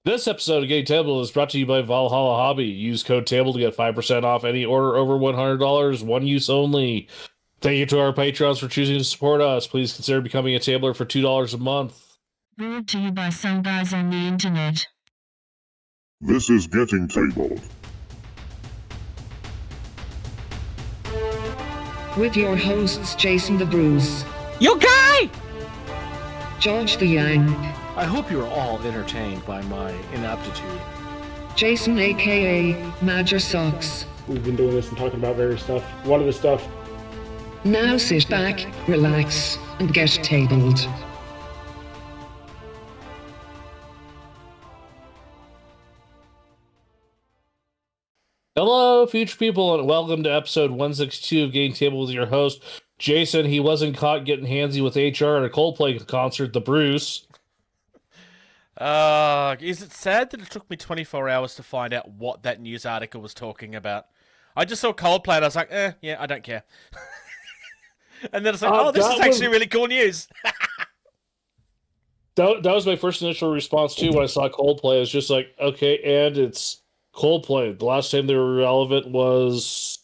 This episode of Game Table is brought to you by Valhalla Hobby. Use code TABLE to get 5% off any order over $100, one use only. Thank you to our patrons for choosing to support us. Please consider becoming a tabler for $2 a month. Brought to you by some guys on the internet. This is Getting Tabled. With your hosts Jason the Bruce, You guy! George the Yang, I hope you are all entertained by my inaptitude. Jason aka Major Socks. We've been doing this and talking about various stuff. One of the stuff. Now sit back, relax, and get tabled. Hello, future people, and welcome to episode 162 of Game Table with your host, Jason. He wasn't caught getting handsy with HR at a Coldplay concert, the Bruce. Is it sad that it took me 24 hours to find out what that news article was talking about? I just saw Coldplay and I was like, yeah, I don't care. And then it's like, this is actually really cool news. That was my first initial response, too, when I saw Coldplay. It's just like, okay, and it's Coldplay. The last time they were relevant was...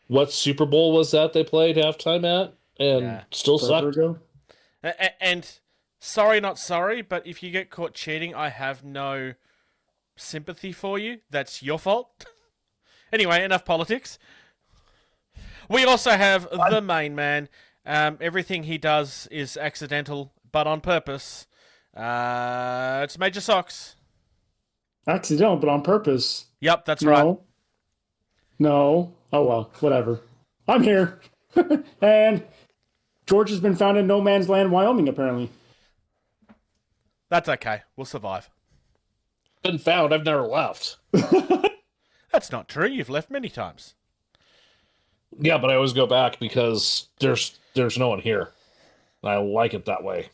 What Super Bowl was that they played halftime at? And still sucked. And sorry, not sorry, but if you get caught cheating, I have no sympathy for you. That's your fault. Anyway, enough politics. We also have the main man. Everything he does is accidental, but on purpose. It's Major Socks. Accidental, but on purpose. Yep, that's right. No. Oh, well, whatever. I'm here. And George has been found in no man's land, Wyoming, apparently. That's okay. We'll survive. Been found. I've never left. That's not true. You've left many times. Yeah, but I always go back because there's no one here. And I like it that way.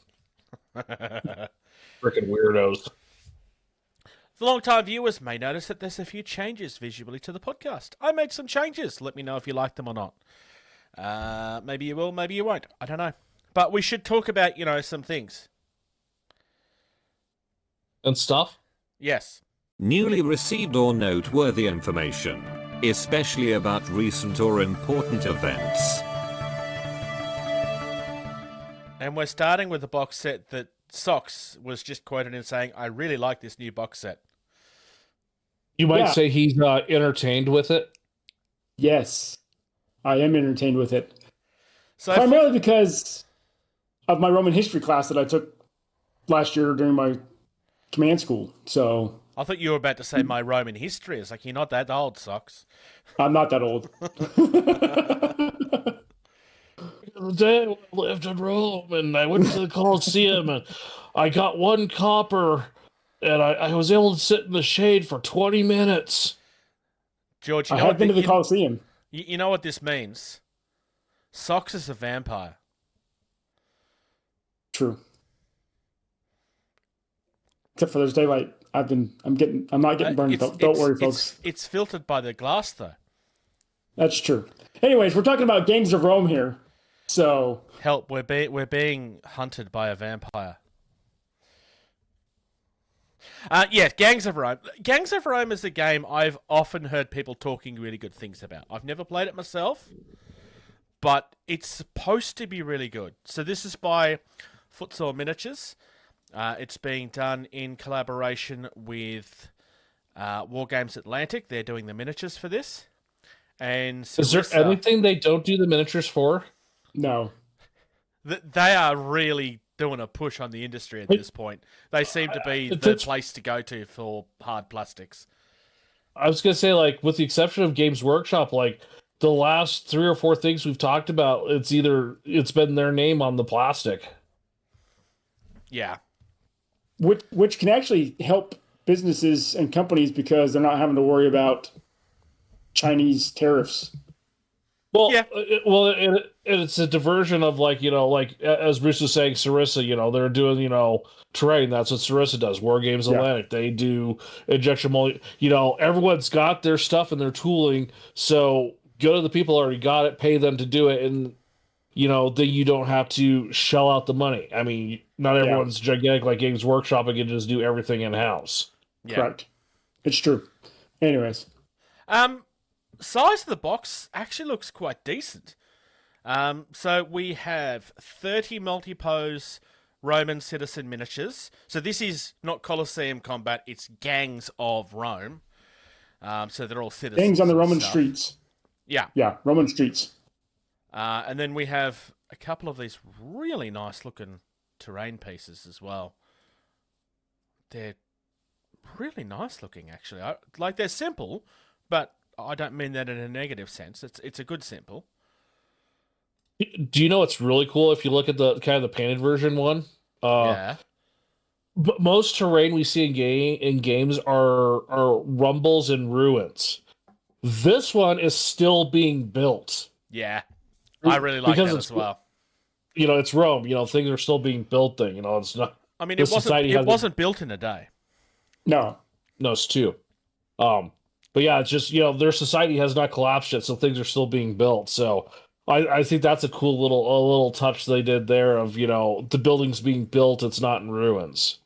Freaking weirdos. The long-time viewers may notice that there's a few changes visually to the podcast. I made some changes. Let me know if you like them or not. Maybe you will, maybe you won't. I don't know. But we should talk about, some things. And stuff? Yes. Newly received or noteworthy information, especially about recent or important events. And we're starting with the box set that Socks was just quoted in saying, I really like this new box set. You might say he's entertained with it. Yes, I am entertained with it. So primarily because of my Roman history class that I took last year during my command school. So I thought you were about to say my Roman history. It's like, you're not that old, Socks. I'm not that old. The day I lived in Rome, and I went to the Colosseum, and I got one copper, and I was able to sit in the shade for 20 minutes. George, I have been to the Colosseum. You know what this means? Socks is a vampire. True. Except for there's daylight. I'm not getting burned. Don't worry, folks. It's filtered by the glass, though. That's true. Anyways, we're talking about Gangs of Rome here. So help, we're being hunted by a vampire. Gangs of Rome. Gangs of Rome is a game I've often heard people talking really good things about. I've never played it myself, but it's supposed to be really good. So this is by Futsal Miniatures. It's being done in collaboration with War Games Atlantic. They're doing the miniatures for this. And is there anything they don't do the miniatures for? No. They are really doing a push on the industry at this point. They seem to be the place to go to for hard plastics. I was going to say, with the exception of Games Workshop, the last 3 or 4 things we've talked about, it's been their name on the plastic. Yeah. Which can actually help businesses and companies because they're not having to worry about Chinese tariffs. Well, yeah. It's a diversion of as Bruce was saying, Sarissa, they're doing, terrain. That's what Sarissa does. War Games Atlantic. They do injection molding. Everyone's got their stuff and their tooling. So go to the people who already got it, pay them to do it. And, then you don't have to shell out the money. I mean, not everyone's gigantic like Games Workshop and can just do everything in-house. Yeah. Correct. It's true. Anyways. Size of the box actually looks quite decent. So we have 30 multi-pose Roman citizen miniatures. So this is not Colosseum combat, it's gangs of Rome. So they're all citizens. Gangs on the and Roman stuff. streets. Yeah. Yeah, Roman streets. And then we have a couple of these really nice looking terrain pieces as well. They're really nice looking, actually. Like, they're simple, but I don't mean that in a negative sense. It's a good simple. Do you know what's really cool if you look at the kind of the painted version one? Yeah. But most terrain we see in games are rumbles and ruins. This one is still being built. Yeah. I really like Because that it's- as well. You know, it's Rome. You know, things are still being built. Thing. You know, it's not. I mean, the it society wasn't built in a day. No. No, it's two. But yeah, it's just, you know, their society has not collapsed yet, so things are still being built. So I think that's a cool little touch they did there of, you know, the buildings being built, it's not in ruins.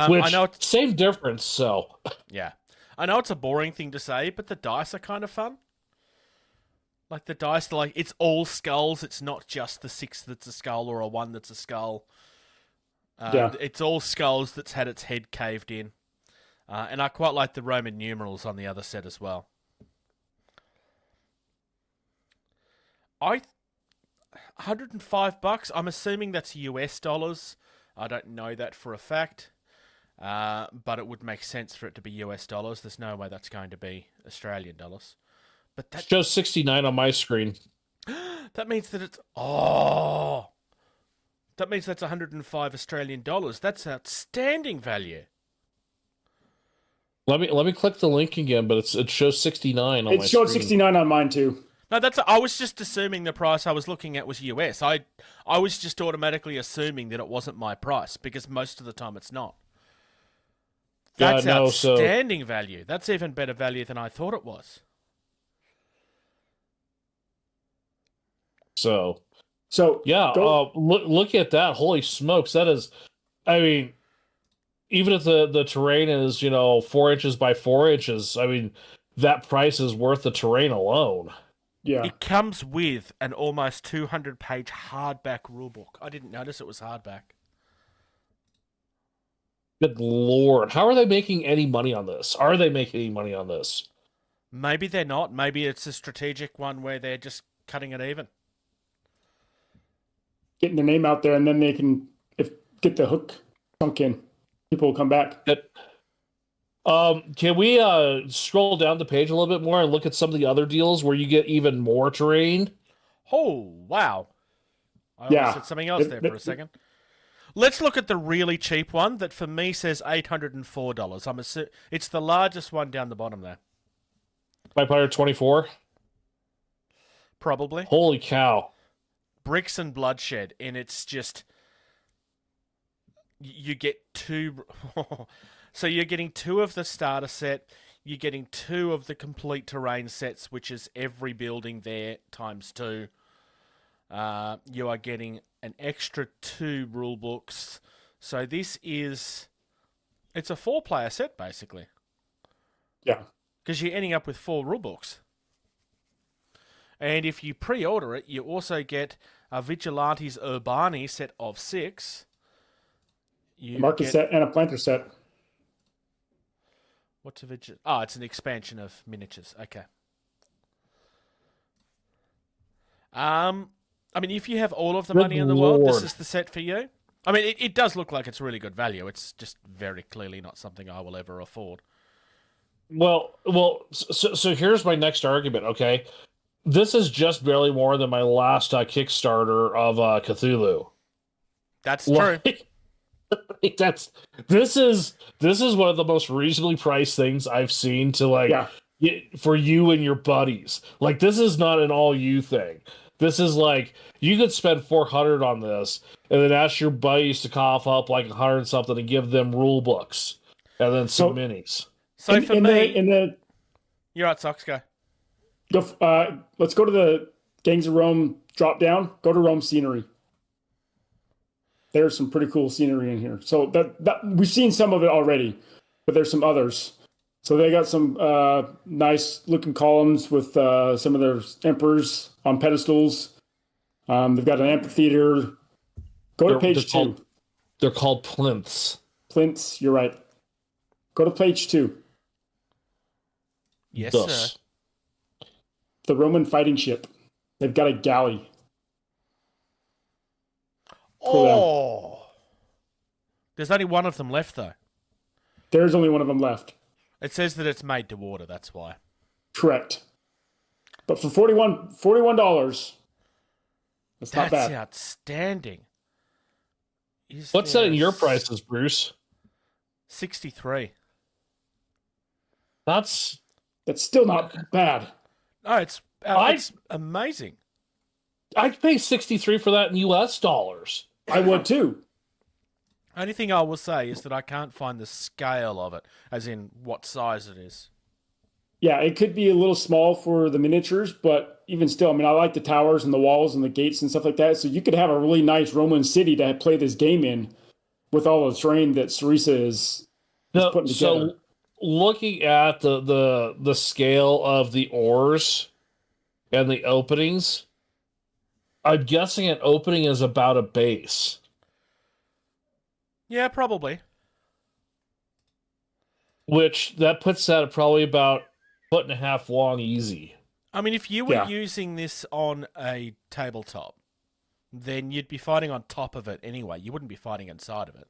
Which, I know it's, same difference, so. yeah. I know it's a boring thing to say, but the dice are kind of fun. Like, the dice, like, it's all skulls. It's not just the 6 that's a skull or a 1 that's a skull. Yeah. It's all skulls that's had its head caved in. And I quite like the Roman numerals on the other set as well. $105. I'm assuming that's US dollars. I don't know that for a fact. But it would make sense for it to be US dollars. There's no way that's going to be Australian dollars. But that It shows 69 on my screen. that means that it's that means that's 105 Australian dollars. That's outstanding value. Let me click the link again, but it shows 69 on my It showed screen. 69 on mine too. No, I was just assuming the price I was looking at was US. I was just automatically assuming that it wasn't my price because most of the time it's not. That's outstanding value. That's even better value than I thought it was. So So yeah, look at that. Holy smokes, that is, I mean, even if the terrain is, you know, 4 inches by 4 inches, I mean, that price is worth the terrain alone. yeah. It comes with an almost 200-page hardback rulebook. I didn't notice it was hardback. Good Lord. How are they making any money on this? Are they making any money on this? Maybe they're not. Maybe it's a strategic one where they're just cutting it even. Getting their name out there, and then they can get the hook sunk in. People will come back. Can we scroll down the page a little bit more and look at some of the other deals where you get even more terrain? Oh, wow. I almost said something else there for a second. Let's look at the really cheap one that for me says $804. It's the largest one down the bottom there. 524? Probably. Holy cow. Bricks and Bloodshed, and it's just... You get 2... So you're getting 2 of the starter set, you're getting 2 of the complete terrain sets, which is every building there times 2. You are getting an extra 2 rule books. So this is... It's a 4-player set, basically. Yeah. Because you're ending up with 4 rule books. And if you pre-order it, you also get a Vigilantes Urbani set of 6. Market set and a planter set. What's a Vigilante? Oh, it's an expansion of miniatures. Okay. I mean, if you have all of the money in the world, this is the set for you. I mean, it does look like it's really good value. It's just very clearly not something I will ever afford. Well, so here's my next argument, okay? This is just barely more than my last Kickstarter of Cthulhu. That's true. This is one of the most reasonably priced things I've seen to for you and your buddies. Like, this is not an all you thing. This is like, you could spend $400 on this and then ask your buddies to cough up like 100 something and give them rule books and then some minis. So for me, you're right, Socks, go. Let's go to the Gangs of Rome drop down. Go to Rome scenery. There's some pretty cool scenery in here. So that we've seen some of it already, but there's some others. So they got some nice looking columns with some of their emperors on pedestals. They've got an amphitheater. Go to page 2. They're called plinths. Plinths, you're right. Go to page 2. Yes, Thus. sir. The Roman fighting ship. They've got a galley. Oh! There's only one of them left, though. There's only one of them left. It says that it's made to order, that's why. Correct. But for $41, that's not That's bad. outstanding. What's setting your prices, Bruce? 63. That's still not bad. No, it's amazing. I'd pay 63 for that in US dollars. I would too. Only thing I will say is that I can't find the scale of it, as in what size it is. Yeah, it could be a little small for the miniatures, but even still, I mean, I like the towers and the walls and the gates and stuff like that. So you could have a really nice Roman city to play this game in with all the terrain that Sarissa is putting together. So looking at the scale of the oars and the openings, I'm guessing an opening is about a base. Yeah, probably. Which that puts that at probably about 1.5 foot long easy. I mean, if you were using this on a tabletop, then you'd be fighting on top of it anyway. You wouldn't be fighting inside of it.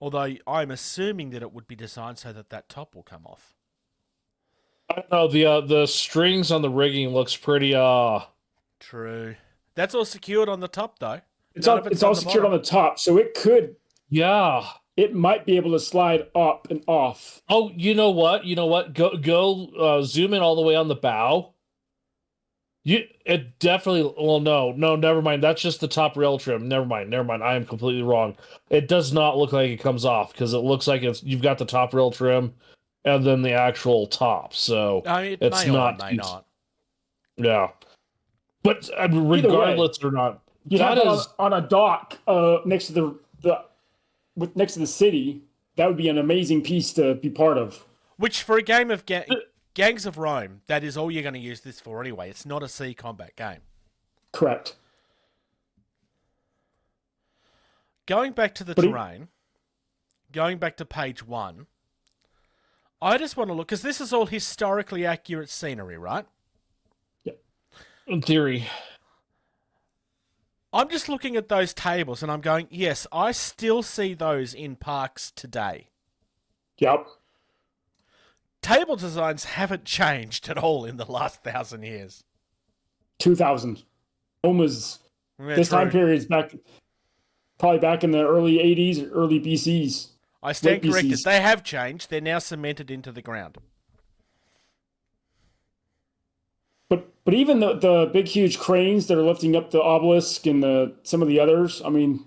Although I'm assuming that it would be designed so that that top will come off. I don't know, the strings on the rigging looks pretty True. That's all secured on the top though. It's all secured on the top, so it could. Yeah. It might be able to slide up and off. Oh, you know what? Go zoom in all the way on the bow. It definitely. Well, no, never mind. That's just the top rail trim. Never mind. I am completely wrong. It does not look like it comes off because it looks like you've got the top rail trim and then the actual top. So I mean, it's may not. or may not. Yeah, but I mean, regardless or not, you have that it is on a dock next to next to the city. That would be an amazing piece to be part of. Which for a game of Gangs of Rome, that is all you're going to use this for anyway. It's not a sea combat game. Correct. Going back to the terrain, going back to page 1, I just want to look, because this is all historically accurate scenery, right? Yeah. in theory. I'm just looking at those tables and I'm going, yes, I still see those in parks today. Yep. Table designs haven't changed at all in the last 1,000 years. 2000. Almost. Yeah, This true. time period's probably back in the early 80s, early BCs. I stand late corrected. BCs. They have changed. They're now cemented into the ground. But even the big, huge cranes that are lifting up the obelisk and some of the others, I mean,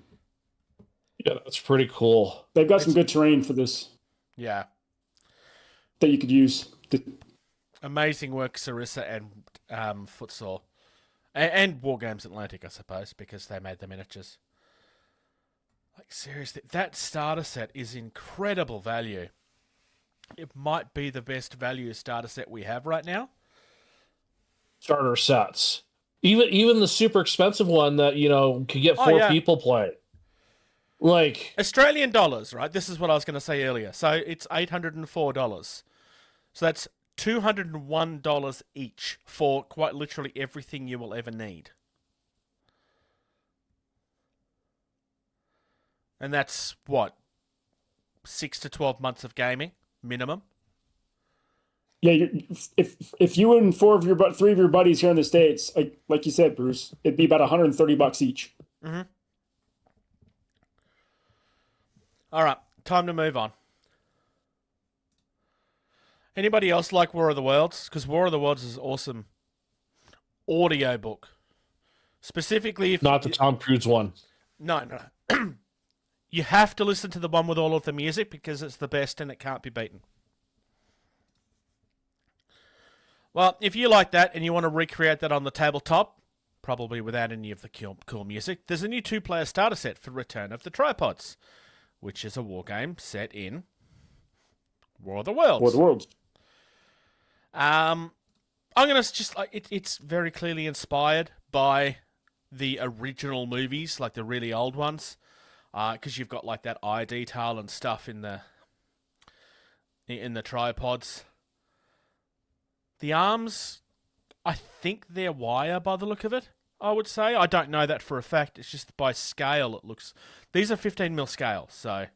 Yeah, that's pretty cool. they've got some good terrain for this Yeah. that you could use. Amazing work, Sarissa and Footsore. And War Games Atlantic, I suppose, because they made the miniatures. Like, seriously, that starter set is incredible value. It might be the best value starter set we have right now. Starter sets. Even the super expensive one that, could get four people play. Like, Australian dollars, right? This is what I was going to say earlier. So it's $804. So that's $201 each for quite literally everything you will ever need. And that's what? 6 to 12 months of gaming minimum. Yeah, if you and three of your buddies here in the States, like you said, Bruce, it'd be about $130 each. Mm-hmm. All right, time to move on. Anybody else like War of the Worlds? Because War of the Worlds is an awesome audio book. Specifically, if not the Tom Cruise one. No. You have to listen to the one with all of the music because it's the best and it can't be beaten. Well, if you like that and you want to recreate that on the tabletop, probably without any of the cool music, there's a new 2-player starter set for Return of the Tripods, which is a war game set in War of the Worlds. War of the Worlds. I'm gonna just it's very clearly inspired by the original movies, like the really old ones, because you've got like that eye detail and stuff in the tripods. The arms, I think they're wire by the look of it. I would say I don't know that for a fact. It's just by scale it looks. These are 15mm scale, so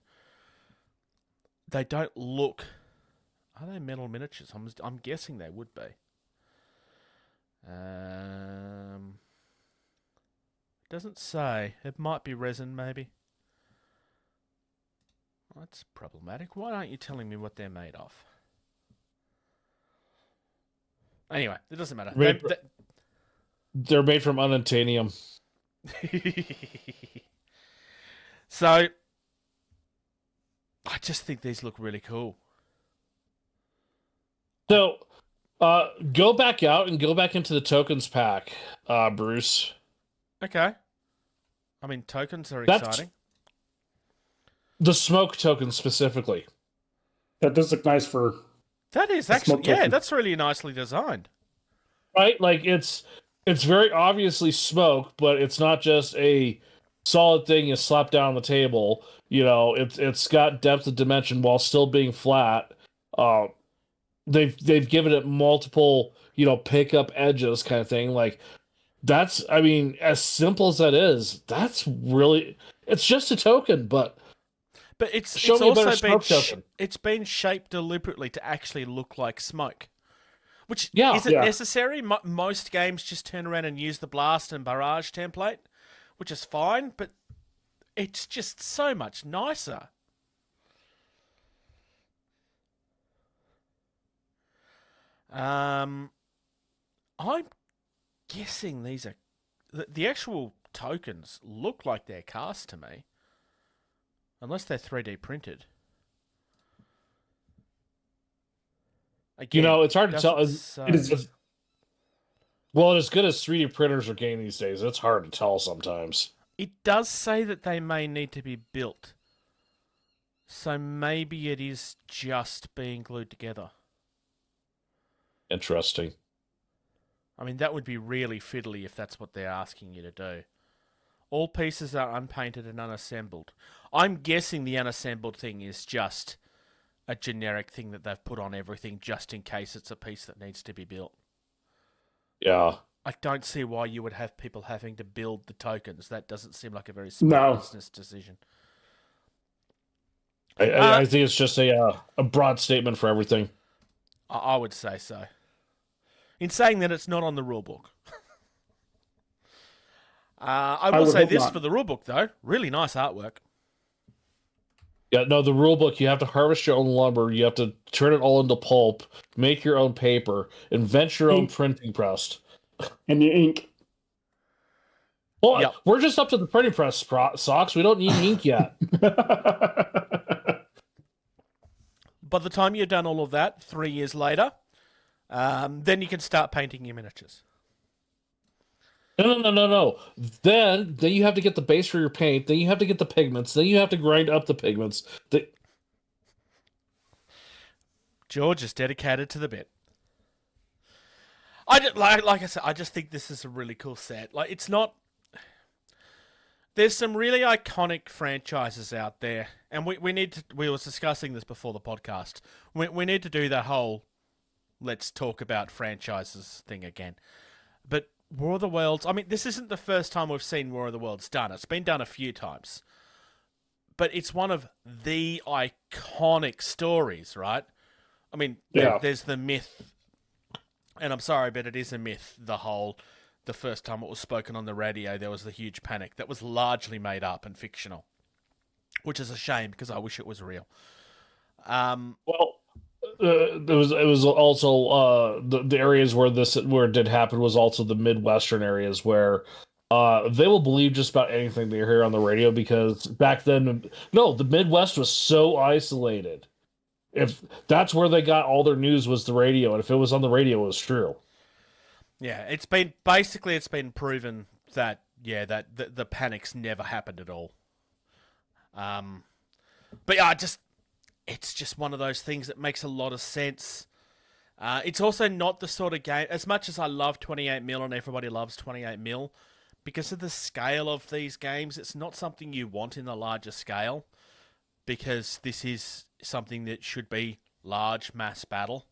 they don't look. Are they metal miniatures? I'm guessing they would be. Doesn't say. It might be resin, maybe. That's problematic. Why aren't you telling me what they're made of? Anyway, it doesn't matter. They're made from unobtainium. So, I just think these look really cool. So, go back out and go back into the tokens pack, Bruce. Okay. I mean, tokens are exciting. The smoke token specifically. That does look nice for... That is actually, yeah, that's really nicely designed. Right? Like, it's very obviously smoke, but it's not just a solid thing you slap down on the table. You know, it's got depth of dimension while still being flat. They've given it multiple, pickup edges kind of thing. Like, that's, I mean, as simple as that is, that's really, it's just a token, but it's also been shaped deliberately to actually look like smoke. Which, is it necessary? Most games just turn around and use the blast and barrage template, which is fine, but it's just so much nicer. I'm guessing these are... The actual tokens look like they're cast to me. Unless they're 3D printed. Again, it's hard to tell. Well, as good as 3D printers are getting these days, it's hard to tell sometimes. It does say that they may need to be built. So maybe it is just being glued together. Interesting. I mean, that would be really fiddly if that's what they're asking you to do. All pieces are unpainted and unassembled. I'm guessing the unassembled thing is just a generic thing that they've put on everything just in case it's a piece that needs to be built. Yeah. I don't see why you would have people having to build the tokens. That doesn't seem like a very smart business decision. I think it's just a broad statement for everything. I would say so. In saying that, it's not on the rulebook. I will say this for the rulebook, though. Really nice artwork. Yeah, no, the rulebook, you have to harvest your own lumber, you have to turn it all into pulp, make your own paper, invent your own printing press. And your ink. Well, we're just up to the printing press, Socks. We don't need ink yet. By the time you've done all of that, 3 years later, then you can start painting your miniatures. No. Then you have to get the base for your paint. Then you have to get the pigments. Then you have to grind up the pigments. George is dedicated to the bit. Like I said, I just think this is a really cool set. Like, it's not... There's some really iconic franchises out there, and we need to... We were discussing this before the podcast. We need to do that whole let's talk about franchises thing again. But War of the Worlds... I mean, this isn't the first time we've seen War of the Worlds done. It's been done a few times. But it's one of the iconic stories, right? I mean, there's the myth... And I'm sorry, but it is a myth, the first time it was spoken on the radio, there was the huge panic. That was largely made up and fictional. Which is a shame, because I wish it was real. It was also the areas where it did happen was also the Midwestern areas where they will believe just about anything they hear on the radio, because back then, the Midwest was so isolated. If that's where they got all their news was the radio, and if it was on the radio, it was true. Yeah, it's been proven that the panics never happened at all. But yeah, it's just one of those things that makes a lot of sense. It's also not the sort of game, as much as I love 28mm and everybody loves 28mm, because of the scale of these games, it's not something you want in a larger scale, because this is something that should be large mass battle.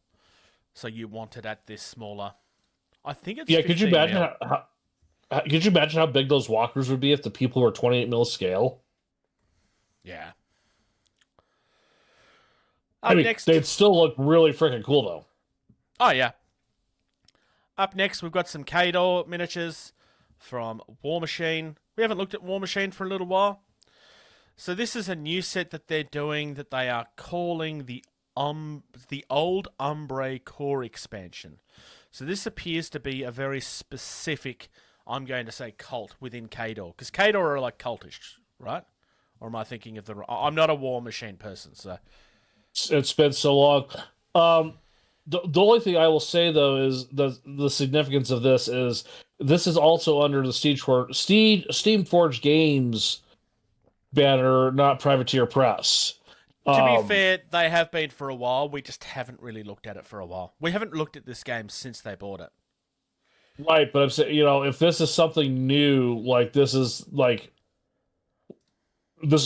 So you want it at this smaller. I think it's Could you imagine could you imagine how big those walkers would be if the people were 28mm scale? Yeah. Next, they'd still look really freaking cool though. Oh yeah. Up next, we've got some Kador miniatures from War Machine. We haven't looked at War Machine for a little while. So this is a new set that they're doing that they are calling the Old Umbre Core expansion. So this appears to be a very specific, I'm going to say, cult within Kador, because Kador are like cultish, right? Or am I thinking of the? I'm not a War Machine person, so it's been so long. The only thing I will say though is the significance of this is also under the Steamforged Games banner, not Privateer Press. To be fair, they have been for a while. We just haven't really looked at it for a while. We haven't looked at this game since they bought it. Right, but I'm saying, if this is something new, like this is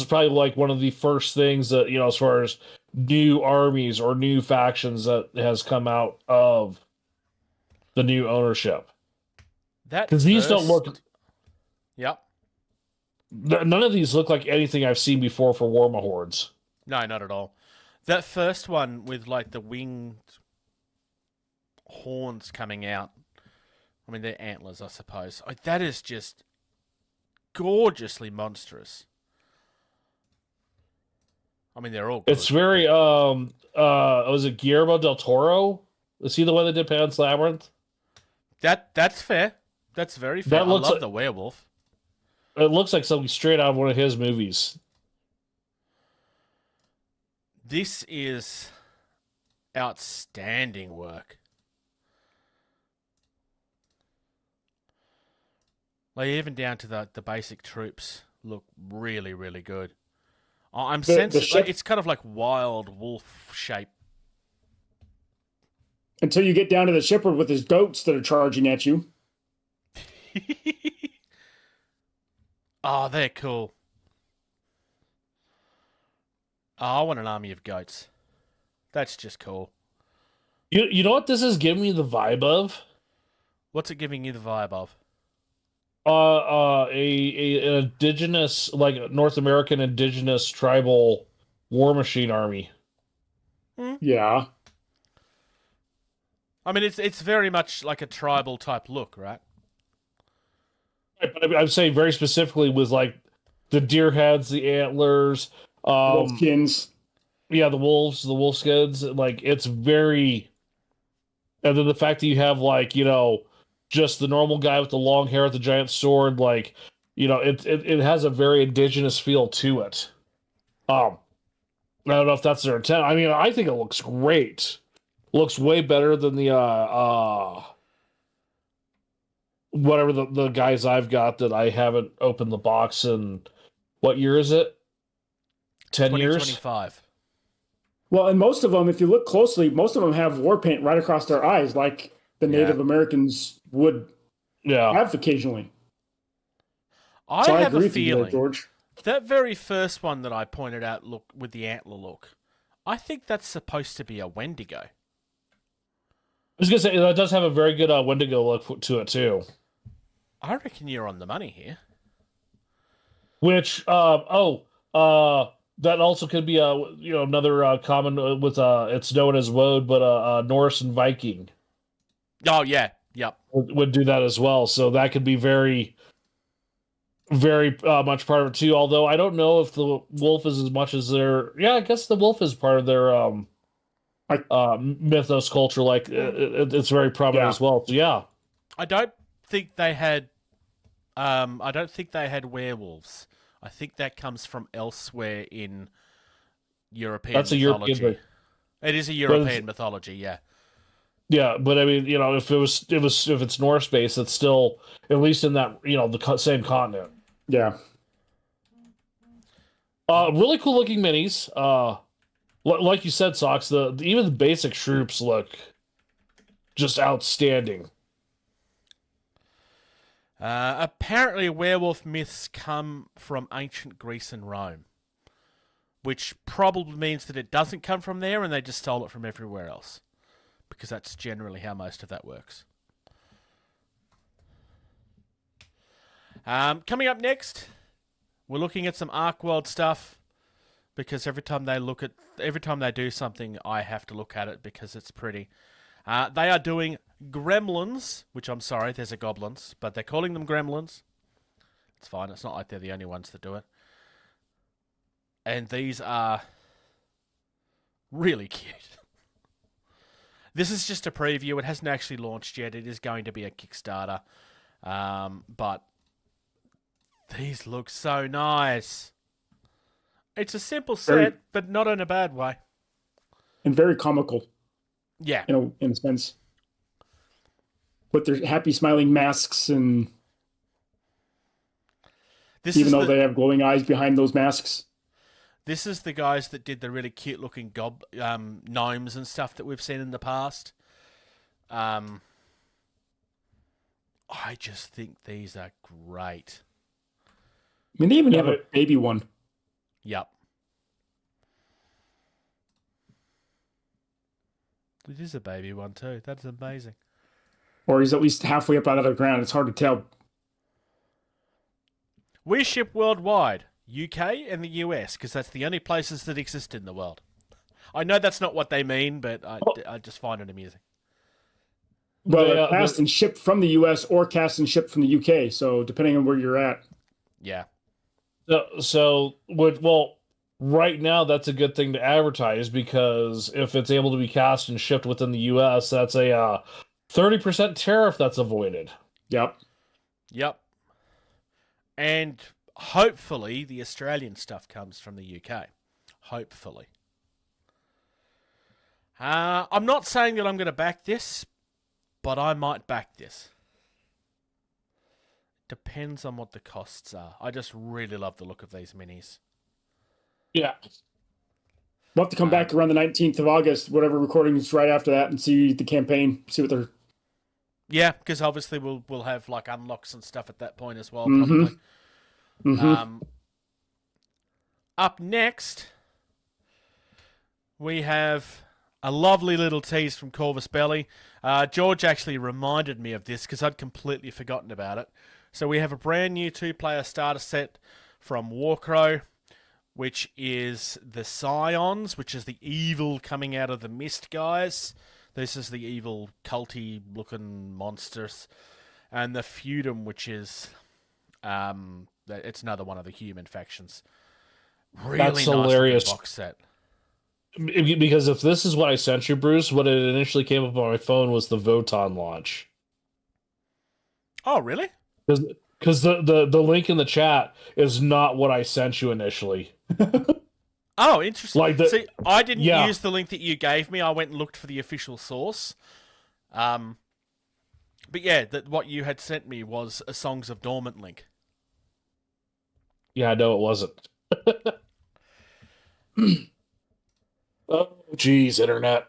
probably like one of the first things that, as far as new armies or new factions that has come out of the new ownership. Because these don't look. Yep. None of these look like anything I've seen before for Warmahordes. No, not at all. That first one with like the winged horns coming out. I mean, they're antlers, I suppose. That is just gorgeously monstrous. I mean, they're all good. It's very, was it Guillermo del Toro? Is he the one that did Pan's Labyrinth? That's fair. That's very fair. I love the werewolf. It looks like something straight out of one of his movies. This is outstanding work. Like, even down to the basic troops look really, really good. I'm sensing it's kind of like wild wolf shape. Until you get down to the shepherd with his goats that are charging at you. Oh, they're cool. Oh, I want an army of goats. That's just cool. You know what this is giving me the vibe of? What's it giving you the vibe of? An indigenous, like North American indigenous tribal war machine army. Yeah. I mean, it's very much like a tribal type look, right? But I'm saying very specifically with like the deer heads, the antlers, wolfskins. Yeah, the wolf skins. Like, it's very, and then the fact that you have like, just the normal guy with the long hair with the giant sword, like, it has a very indigenous feel to it. I don't know if that's their intent. I mean, I think it looks great. Looks way better than the whatever the guys I've got that I haven't opened the box in. What year is it? 10 years? 2025. Well, and most of them, if you look closely, most of them have war paint right across their eyes, like the Native Americans would have occasionally. I have a feeling, George, that very first one that I pointed out, look with the antler look, I think that's supposed to be a Wendigo. I was gonna say that does have a very good Wendigo look to it too. I reckon you're on the money here. Which that also could be another common with it's known as Woad, but Norse and Viking. Oh yeah, yep. Would do that as well. So that could be very, very much part of it too. Although I don't know if the wolf is as much as their. Yeah, I guess the wolf is part of their mythos culture. Like it's very prominent as well. So yeah, I don't think they had. I don't think they had werewolves. I think that comes from elsewhere in European mythology. European thing. It is a European mythology, yeah. Yeah, but I mean, if it's Norse based, it's still at least in that the same continent. Yeah. Really cool looking minis. Like you said, Sox, even the basic troops look just outstanding. Apparently, werewolf myths come from ancient Greece and Rome, which probably means that it doesn't come from there and they just stole it from everywhere else, because that's generally how most of that works. Coming up next, we're looking at some Ark World stuff, because every time they do something, I have to look at it because it's pretty. They are doing Gremlins, which I'm sorry, there's a Goblins, but they're calling them Gremlins. It's fine, it's not like they're the only ones that do it. And these are really cute. This is just a preview. It hasn't actually launched yet. It is going to be a Kickstarter. But these look so nice. It's a simple set, but not in a bad way. And very comical. Yeah. In a sense. With their happy smiling masks, and even though they have glowing eyes behind those masks. This is the guys that did the really cute looking gnomes and stuff that we've seen in the past. I just think these are great. I mean, they even have a baby one. Yep. It is a baby one too. That's amazing. Or he's at least halfway up out of the ground. It's hard to tell. We ship worldwide. UK and the US, because that's the only places that exist in the world. I know that's not what they mean, but I just find it amusing. Well, they're cast and shipped from the US or cast and shipped from the UK, so depending on where you're at. Yeah. Well, right now that's a good thing to advertise, because if it's able to be cast and shipped within the US, that's a 30% tariff that's avoided. Yep. And hopefully the Australian stuff comes from the UK. Hopefully. I'm not saying that I'm going to back this, but I might back this. Depends on what the costs are. I just really love the look of these minis. Yeah. We'll have to come back around the 19th of August, whatever recording is right after that, and see the campaign, see what they're... Yeah, because obviously we'll have like unlocks and stuff at that point as well, probably. Up next, we have a lovely little tease from Corvus Belli. George actually reminded me of this because I'd completely forgotten about it. So we have a brand new 2-player starter set from Warcrow, which is the Scions, which is the evil coming out of the mist guys. This is the evil culty looking monsters. And the Feudum, which is it's another one of the human factions. Really That's nice hilarious box set. Because if this is what I sent you, Bruce, what it initially came up on my phone was the Voton launch. Oh, really? Because the link in the chat is not what I sent you initially. Oh, interesting. See, I didn't use the link that you gave me. I went and looked for the official source. But yeah, what you had sent me was a Songs of Dormant link. Yeah, no, it wasn't. Oh, geez, internet.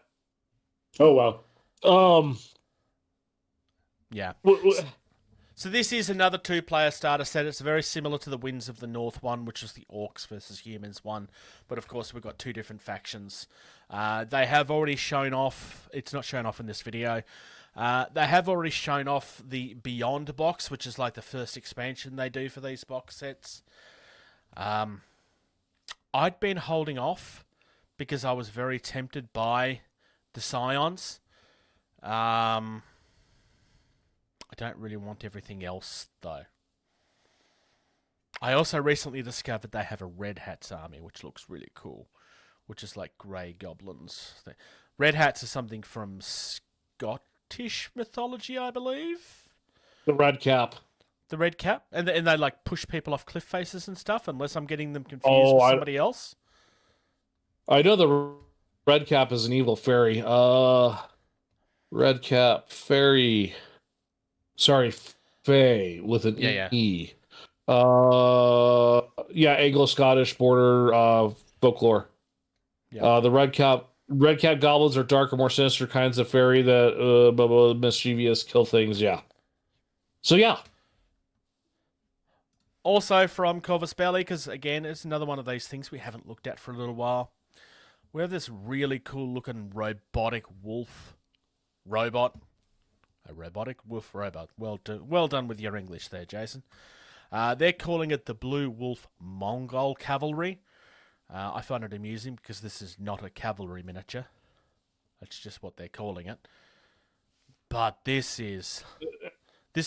Oh, wow. Yeah. So this is another 2-player starter set. It's very similar to the Winds of the North one, which is the Orcs versus Humans one. But of course, we've got 2 different factions. They have already shown off... It's not shown off in this video. They have already shown off the Beyond box, which is like the first expansion they do for these box sets. I'd been holding off because I was very tempted by the Scions. I don't really want everything else, though. I also recently discovered they have a Red Hats army, which looks really cool, which is like grey goblins. Red Hats are something from Scottish mythology, I believe. The Red Cap. The Red Cap? And they like push people off cliff faces and stuff, unless I'm getting them confused with somebody else. I know the Red Cap is an evil fairy. Red Cap fairy... Sorry, Fae with an E. Anglo-Scottish border folklore. Yeah. The red cap goblins are darker, more sinister kinds of fairy that mischievous, kill things. Yeah. So yeah. Also from Corvus Belli, because again, it's another one of these things we haven't looked at for a little while. We have this really cool looking robotic wolf robot. A robotic wolf robot. Well done with your English there, Jason. They're calling it the Blue Wolf Mongol Cavalry. I find it amusing because this is not a cavalry miniature. That's just what they're calling it. But this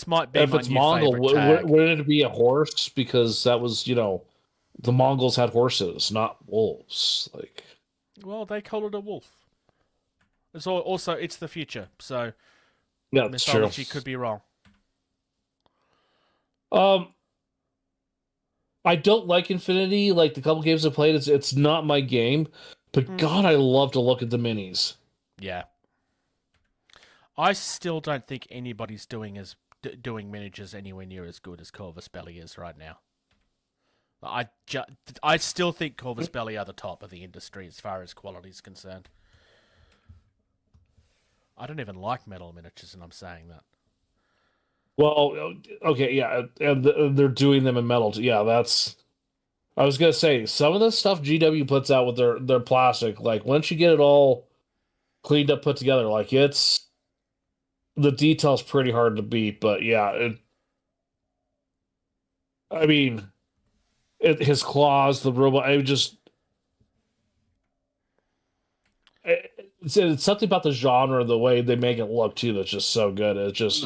might be If my it's new Mongol, favorite tag. wouldn't it be a horse? Because that was, the Mongols had horses, not wolves. Like, Well, they call it a wolf. It's also it's the future, so yeah, that's true. mythology could be wrong. I don't like Infinity. Like the couple games I played, it's not my game. But God, I love to look at the minis. Yeah. I still don't think anybody's doing miniatures anywhere near as good as Corvus Belli is right now. I still think Corvus Belli are the top of the industry as far as quality is concerned. I don't even like metal miniatures, and I'm saying that. Well, okay, yeah, and they're doing them in metal. Yeah, that's. I was gonna say some of the stuff GW puts out with their plastic. Like once you get it all cleaned up, put together, like it's the detail's pretty hard to beat. But yeah, his claws, the robot. It's something about the genre, the way they make it look too, that's just so good. It's just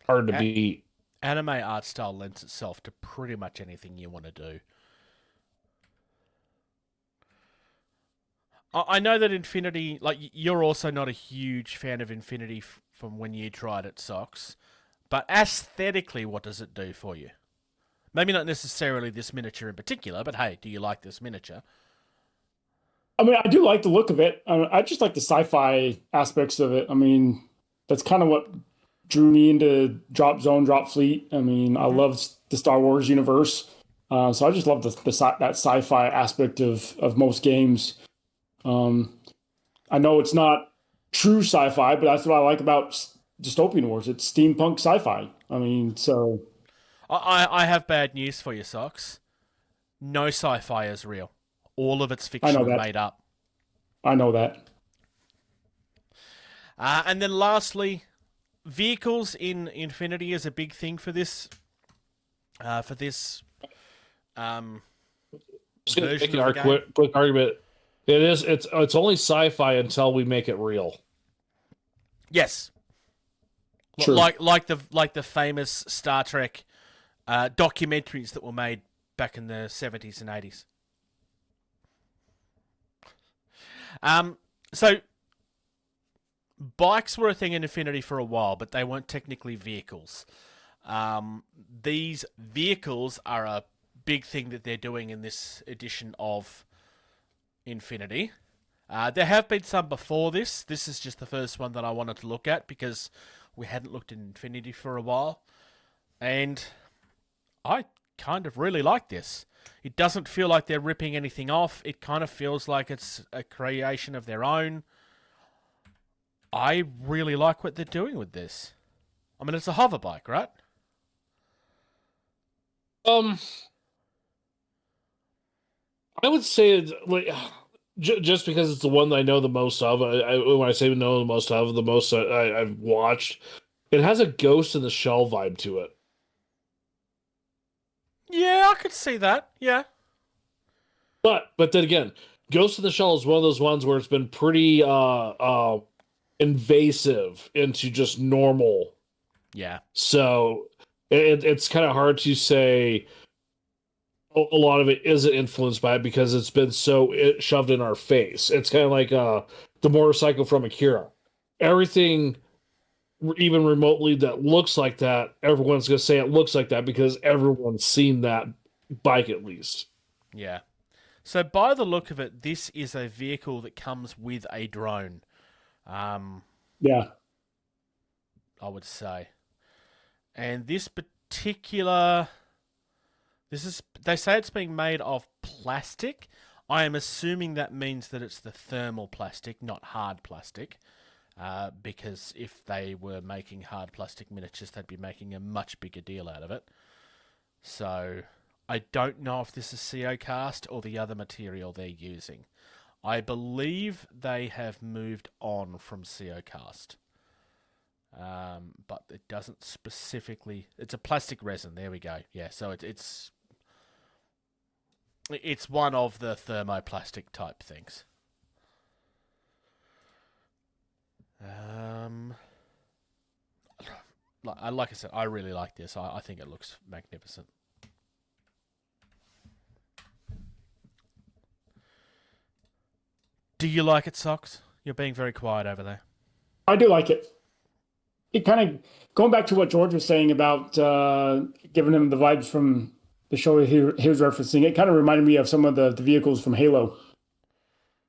hard to beat. Anime art style lends itself to pretty much anything you want to do. I know that Infinity, like you're also not a huge fan of Infinity from when you tried it, Socks. But aesthetically, what does it do for you? Maybe not necessarily this miniature in particular, but hey, do you like this miniature? I mean, I do like the look of it. I just like the sci-fi aspects of it. I mean, that's kind of what drew me into Drop Zone, Drop Fleet. I mean, I love the Star Wars universe. So I just love that sci-fi aspect of most games. I know it's not true sci-fi, but that's what I like about Dystopian Wars. It's steampunk sci-fi. I mean, so... I have bad news for you, Socks. No sci-fi is real. All of it's fiction and made up. I know that. And then lastly, vehicles in Infinity is a big thing for this. Just gonna make our quick argument. It is. It's only sci-fi until we make it real. Yes. True. Like the famous Star Trek documentaries that were made back in the 70s and 80s. So bikes were a thing in Infinity for a while, but they weren't technically vehicles. These vehicles are a big thing that they're doing in this edition of Infinity. There have been some before this. This is just the first one that I wanted to look at because we hadn't looked at Infinity for a while. And I kind of really like this. It doesn't feel like they're ripping anything off. It kind of feels like it's a creation of their own. I really like what they're doing with this. I mean, it's a hover bike, right? I would say it's like just because it's the one that I know the most of. When I say know the most of, the most I've watched, it has a Ghost in the Shell vibe to it. Yeah, I could see that. Yeah. But then again, Ghost in the Shell is one of those ones where it's been pretty invasive into just normal. Yeah. So it's kind of hard to say a lot of it isn't influenced by it because it's been so shoved in our face. It's kind of like the motorcycle from Akira. Everything even remotely that looks like that, everyone's going to say it looks like that because everyone's seen that bike at least. Yeah. So by the look of it, this is a vehicle that comes with a drone. Yeah. I would say. And this particular... they say it's being made of plastic. I am assuming that means that it's the thermal plastic, not hard plastic, because if they were making hard plastic miniatures, they'd be making a much bigger deal out of it. So I don't know if this is CO cast or the other material they're using. I believe they have moved on from CO cast. But it doesn't specifically... It's a plastic resin. There we go. Yeah, so it's one of the thermoplastic type things. Like I said, I really like this. I think it looks magnificent. Do you like it, Socks? You're being very quiet over there. I do like it. It kind of, going back to what George was saying about giving him the vibes from the show he was referencing, it kind of reminded me of some of the vehicles from Halo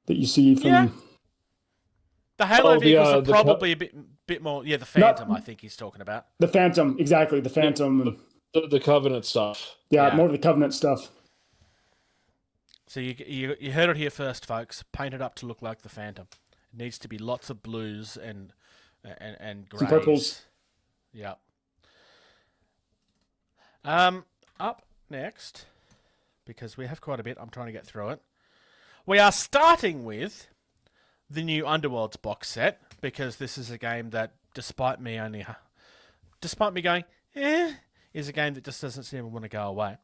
that you see from... Yeah. The Halo vehicles are probably a bit more... Yeah, the Phantom, I think he's talking about. The Phantom, exactly. The Phantom. The Covenant stuff. Yeah, more of the Covenant stuff. So you heard it here first, folks. Paint it up to look like the Phantom. It needs to be lots of blues and greys. Some purples. Yeah. Up next, because we have quite a bit, I'm trying to get through it. We are starting with the new Underworlds box set, because this is a game that, despite me going, is a game that just doesn't seem to want to go away.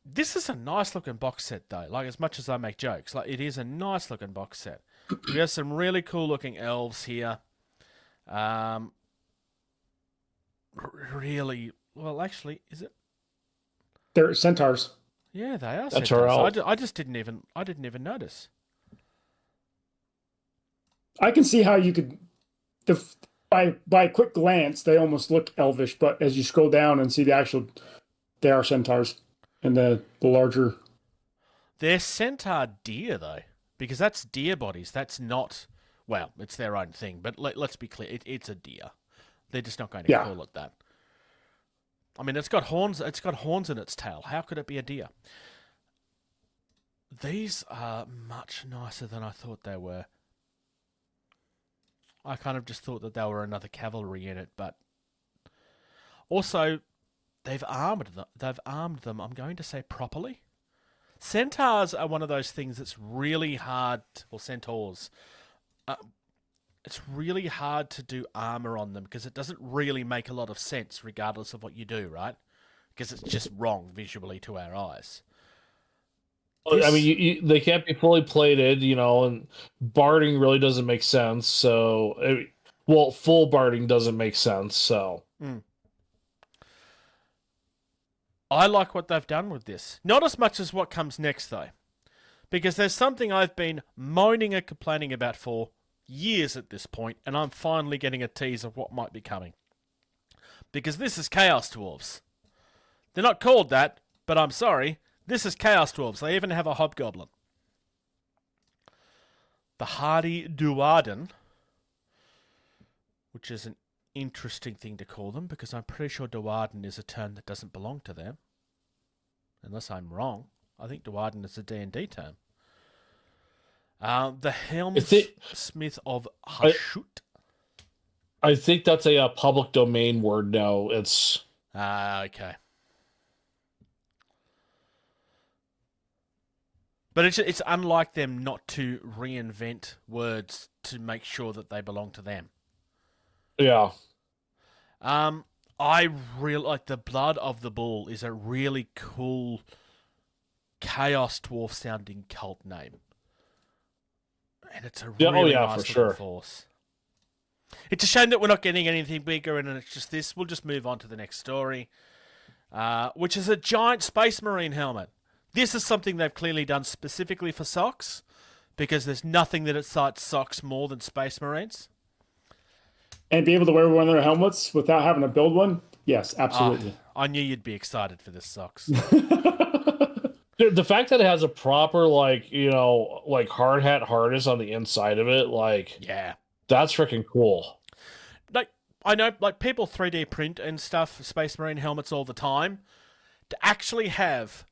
This is a nice looking box set though. Like, as much as I make jokes, like, it is a nice looking box set. We have some really cool looking elves here. Really, well, actually, is it? They're centaurs. Yeah, they are That's centaurs. I didn't even notice. I can see how you could, by a quick glance, they almost look elvish, but as you scroll down and see they are centaurs. And the larger... They're centaur deer, though. Because that's deer bodies. That's not... Well, it's their own thing. But let's be clear. It's a deer. They're just not going to call it that. I mean, it's got horns. It's got horns in its tail. How could it be a deer? These are much nicer than I thought they were. I kind of just thought that they were another cavalry unit, but... Also... They've armed them, I'm going to say, properly. Centaurs are one of those things that's really hard... Well, centaurs. It's really hard to do armor on them because it doesn't really make a lot of sense regardless of what you do, right? Because it's just wrong visually to our eyes. I mean, they can't be fully plated, and barding really doesn't make sense. So, full barding doesn't make sense, so... I like what they've done with this. Not as much as what comes next, though. Because there's something I've been moaning and complaining about for years at this point, and I'm finally getting a tease of what might be coming. Because this is Chaos Dwarves. They're not called that, but I'm sorry. This is Chaos Dwarves. They even have a hobgoblin. The Hardy Duarden, which is an interesting thing to call them, because I'm pretty sure Duarden is a term that doesn't belong to them. Unless I'm wrong. I think Duarden is a D&D term. The Helmsmith of Hashut. I think that's a public domain word now. It's... okay. But it's unlike them not to reinvent words to make sure that they belong to them. Yeah. I really like the Blood of the Bull is a really cool Chaos Dwarf sounding cult name. And it's a really nice little force. It's a shame that we're not getting anything bigger and it's just this. We'll just move on to the next story, which is a giant Space Marine helmet. This is something they've clearly done specifically for socks, because there's nothing that excites socks more than Space Marines. And be able to wear one of their helmets without having to build one? Yes, absolutely. I knew you'd be excited for this, Socks. Dude, the fact that it has a proper, hard hat harness on the inside of it, yeah, that's freaking cool. I know, people 3D print and stuff, Space Marine helmets all the time. To actually have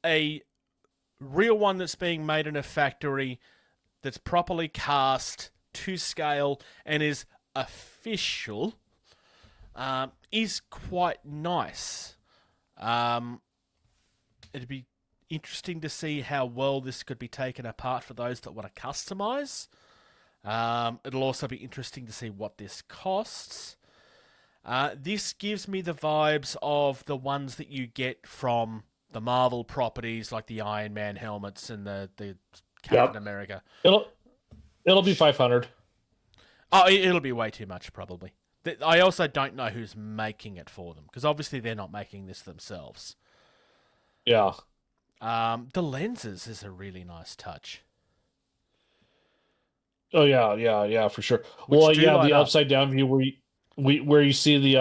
a real one that's being made in a factory, that's properly cast to scale and is official, is quite nice. It'd be interesting to see how well this could be taken apart for those that want to customize. It'll also be interesting to see what this costs. This gives me the vibes of the ones that you get from the Marvel properties, like the Iron Man helmets and the Captain America. It'll be 500. Oh, it'll be way too much, probably. I also don't know who's making it for them, because obviously they're not making this themselves. Yeah. The lenses is a really nice touch. Oh yeah, for sure. Which Well, do yeah, light the up. upside down view where you see the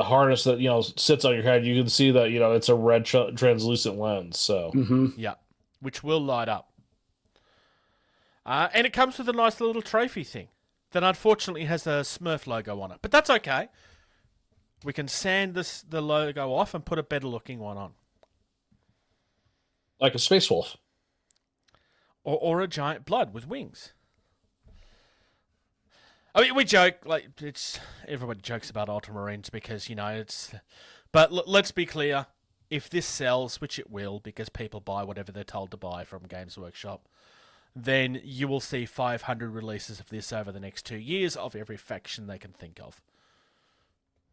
harness that sits on your head, you can see that it's a red translucent lens. So Yeah, which will light up. And it comes with a nice little trophy thing that unfortunately has a Smurf logo on it. But that's okay. We can sand the logo off and put a better looking one on. like a space wolf. Or a giant blood with wings. I mean, we joke, everybody jokes about Ultramarines because, it's... But let's be clear, if this sells, which it will, because people buy whatever they're told to buy from Games Workshop, then you will see 500 releases of this over the next 2 years of every faction they can think of.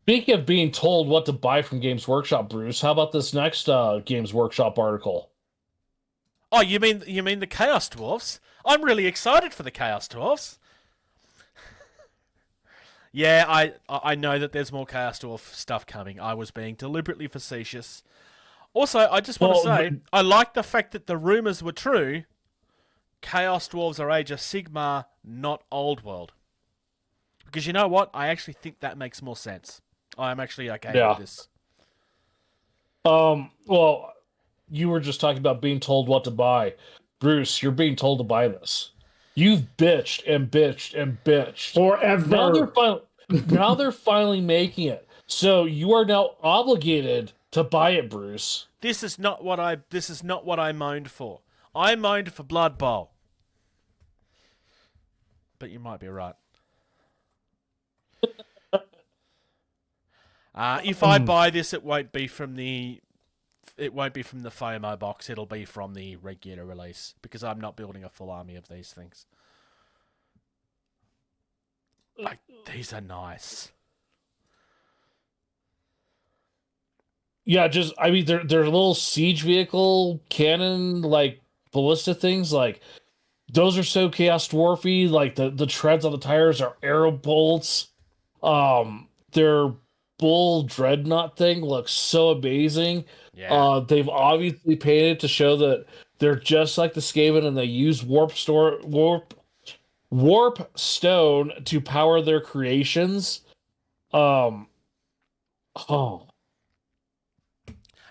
Speaking of being told what to buy from Games Workshop, Bruce, how about this next Games Workshop article? Oh, you mean the Chaos Dwarves? I'm really excited for the Chaos Dwarves. Yeah, I know that there's more Chaos Dwarf stuff coming. I was being deliberately facetious. Also, I just want to say, I like the fact that the rumors were true. Chaos Dwarves are Age of Sigmar, not Old World. Because you know what? I actually think that makes more sense. I'm actually okay with this. Well, you were just talking about being told what to buy. Bruce, you're being told to buy this. You've bitched and bitched and bitched. Forever. Now they're finally making it. So you are now obligated to buy it, Bruce. This is not what I moaned for. I moaned for Blood Bowl. But you might be right. If I buy this, it won't be from the FOMO box. It'll be from the regular release because I'm not building a full army of these things. These are nice. Yeah, they're little siege vehicle cannon ballista things. Those are so Chaos Dwarfy. The treads on the tires are arrow bolts. Their bull dreadnought thing looks so amazing. Yeah. They've obviously painted to show that they're just like the Skaven and they use warp stone to power their creations. And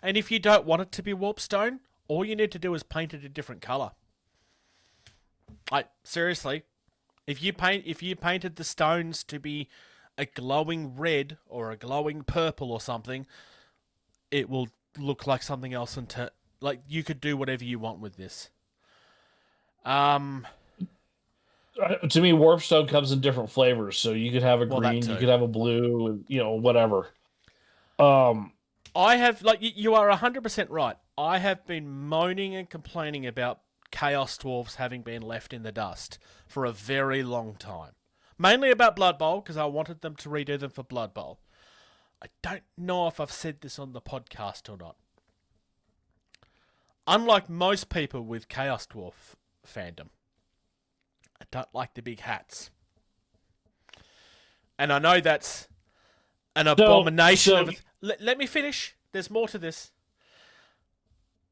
if you don't want it to be warp stone, all you need to do is paint it a different color. Seriously, if you painted the stones to be a glowing red or a glowing purple or something, it will look like something else you could do whatever you want with this. To me, warpstone comes in different flavors, so you could have a green, you could have a blue, whatever. I have, you are 100% right. I have been moaning and complaining about Chaos Dwarves having been left in the dust for a very long time. Mainly about Blood Bowl, because I wanted them to redo them for Blood Bowl. I don't know if I've said this on the podcast or not. Unlike most people with Chaos Dwarf fandom, I don't like the big hats. And I know that's an abomination Let me finish. There's more to this.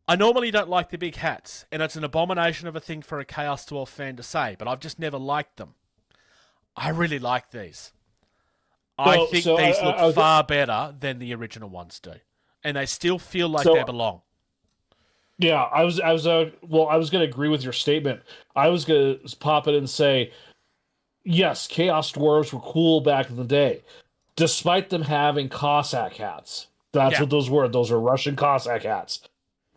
I normally don't like the big hats, and it's an abomination of a thing for a Chaos Dwarf fan to say, but I've just never liked them. I really like these. I think these look far better than the original ones do. And they still feel like they belong. Yeah, I was going to agree with your statement. I was going to pop it and say, yes, Chaos Dwarves were cool back in the day, despite them having Cossack hats. That's what those were. Those are Russian Cossack hats.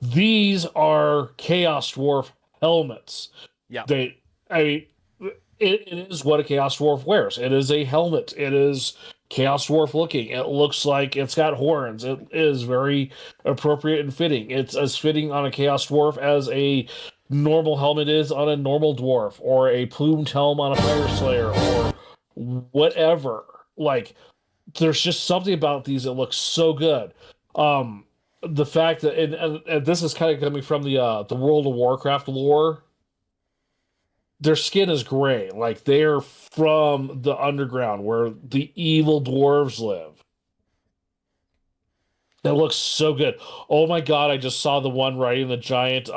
These are Chaos Dwarf helmets. Yeah. I mean, it is what a Chaos Dwarf wears. It is a helmet. It is Chaos Dwarf looking. It looks like it's got horns. It is very appropriate and fitting. It's as fitting on a Chaos Dwarf as a normal helmet is on a normal dwarf, or a plumed helm on a Fire Slayer, or whatever. Like, there's just something about these that looks so good. The fact that, and this is kind of coming from the World of Warcraft lore, their skin is gray. Like, they're from the underground where the evil dwarves live. That looks so good. Oh my god, I just saw the one riding the giant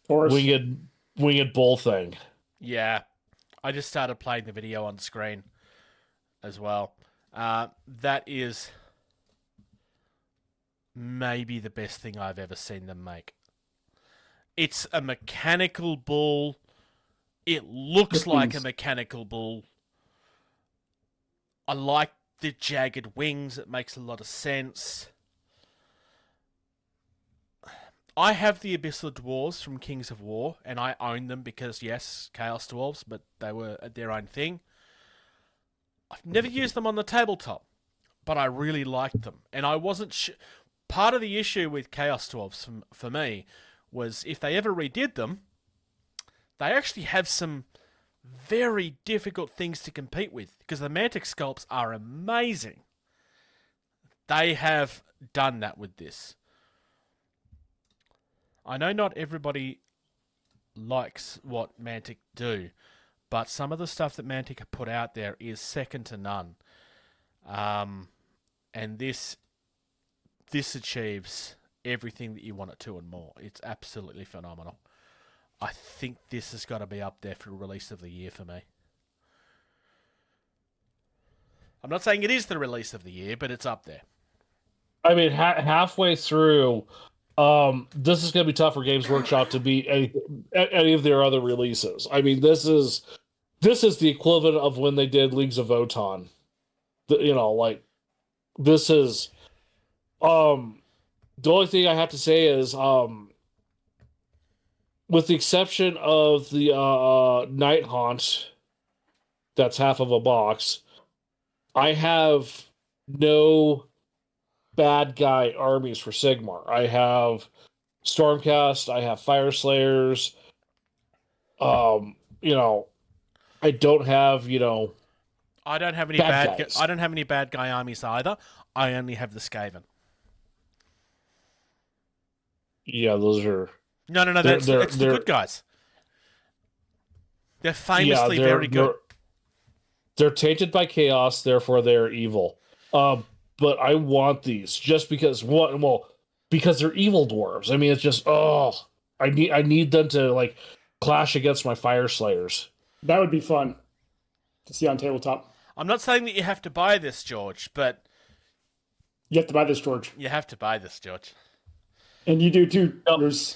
winged bull thing. Yeah. I just started playing the video on screen as well. That is maybe the best thing I've ever seen them make. It's a mechanical bull. It looks like a mechanical bull. I like the jagged wings. It makes a lot of sense. I have the Abyssal Dwarves from Kings of War, and I own them because, yes, Chaos Dwarves, but they were their own thing. I've never used them on the tabletop, but I really liked them. And I wasn't part of the issue with Chaos Dwarves for me was if they ever redid them, they actually have some very difficult things to compete with because the Mantic sculpts are amazing. They have done that with this. I know not everybody likes what Mantic do, but some of the stuff that Mantic have put out there is second to none. And this achieves everything that you want it to and more. It's absolutely phenomenal. I think this has got to be up there for release of the year for me. I'm not saying it is the release of the year, but it's up there. I mean, halfway through, this is going to be tough for Games Workshop to beat any of their other releases. I mean, this is the equivalent of when they did Leagues of Votann. This is the only thing I have to say is with the exception of the Night Haunt, that's half of a box, I have no bad guy armies for Sigmar. I have Stormcast, I have Fire Slayers, I don't have, I don't have any guys. I don't have any bad guy armies either. I only have the Skaven. Yeah, those are... No, that's the good guys. They're famously very good. They're tainted by chaos, therefore they're evil. But I want these just because because they're evil dwarves. I mean, it's just I need them to clash against my Fire Slayers. That would be fun to see on tabletop. I'm not saying that you have to buy this, George, but you have to buy this, George. You have to buy this, George. And you do too, Bruce.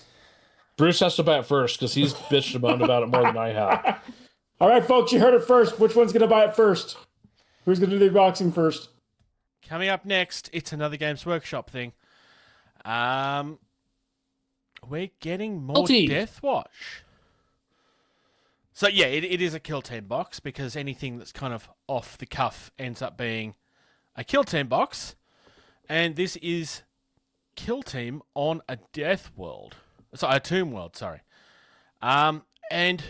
Bruce has to buy it first because he's bitched and moaned about it more than I have. All right, folks, you heard it first. Which one's going to buy it first? Who's going to do the unboxing first? Coming up next, it's another Games Workshop thing. We're getting more Death Watch. So yeah, it is a Kill Team box because anything that's kind of off the cuff ends up being a Kill Team box. And this is Kill Team on a Death World. Sorry, a Tomb World, sorry. And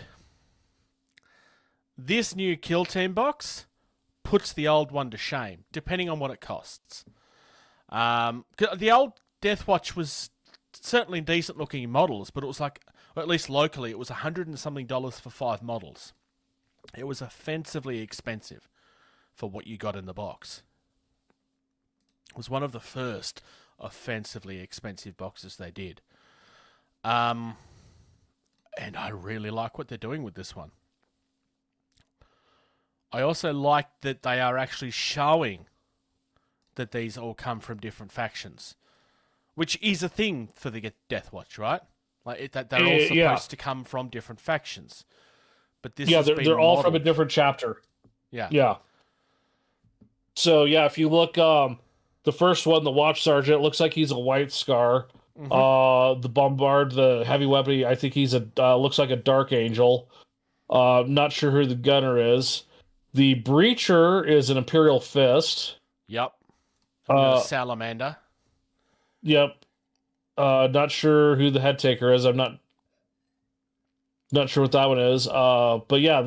this new Kill Team box puts the old one to shame, depending on what it costs. The old Death Watch was certainly decent looking models, but it was or at least locally, it was $100 and something for 5 models. It was offensively expensive for what you got in the box. It was one of the first offensively expensive boxes they did. And I really like what they're doing with this one. I also like that they are actually showing that these all come from different factions, which is a thing for the Death Watch, right? That they're all supposed to come from different factions. But this they're all from a different chapter. Yeah. So yeah, if you look, the first one, the Watch Sergeant, looks like he's a White Scar. The Bombard, the heavy weapon, I think he's looks like a Dark Angel. Not sure who the gunner is. The Breacher is an Imperial Fist. Yep. The Salamander. Yep. Not sure who the Head Taker is. I'm not sure what that one is. But yeah,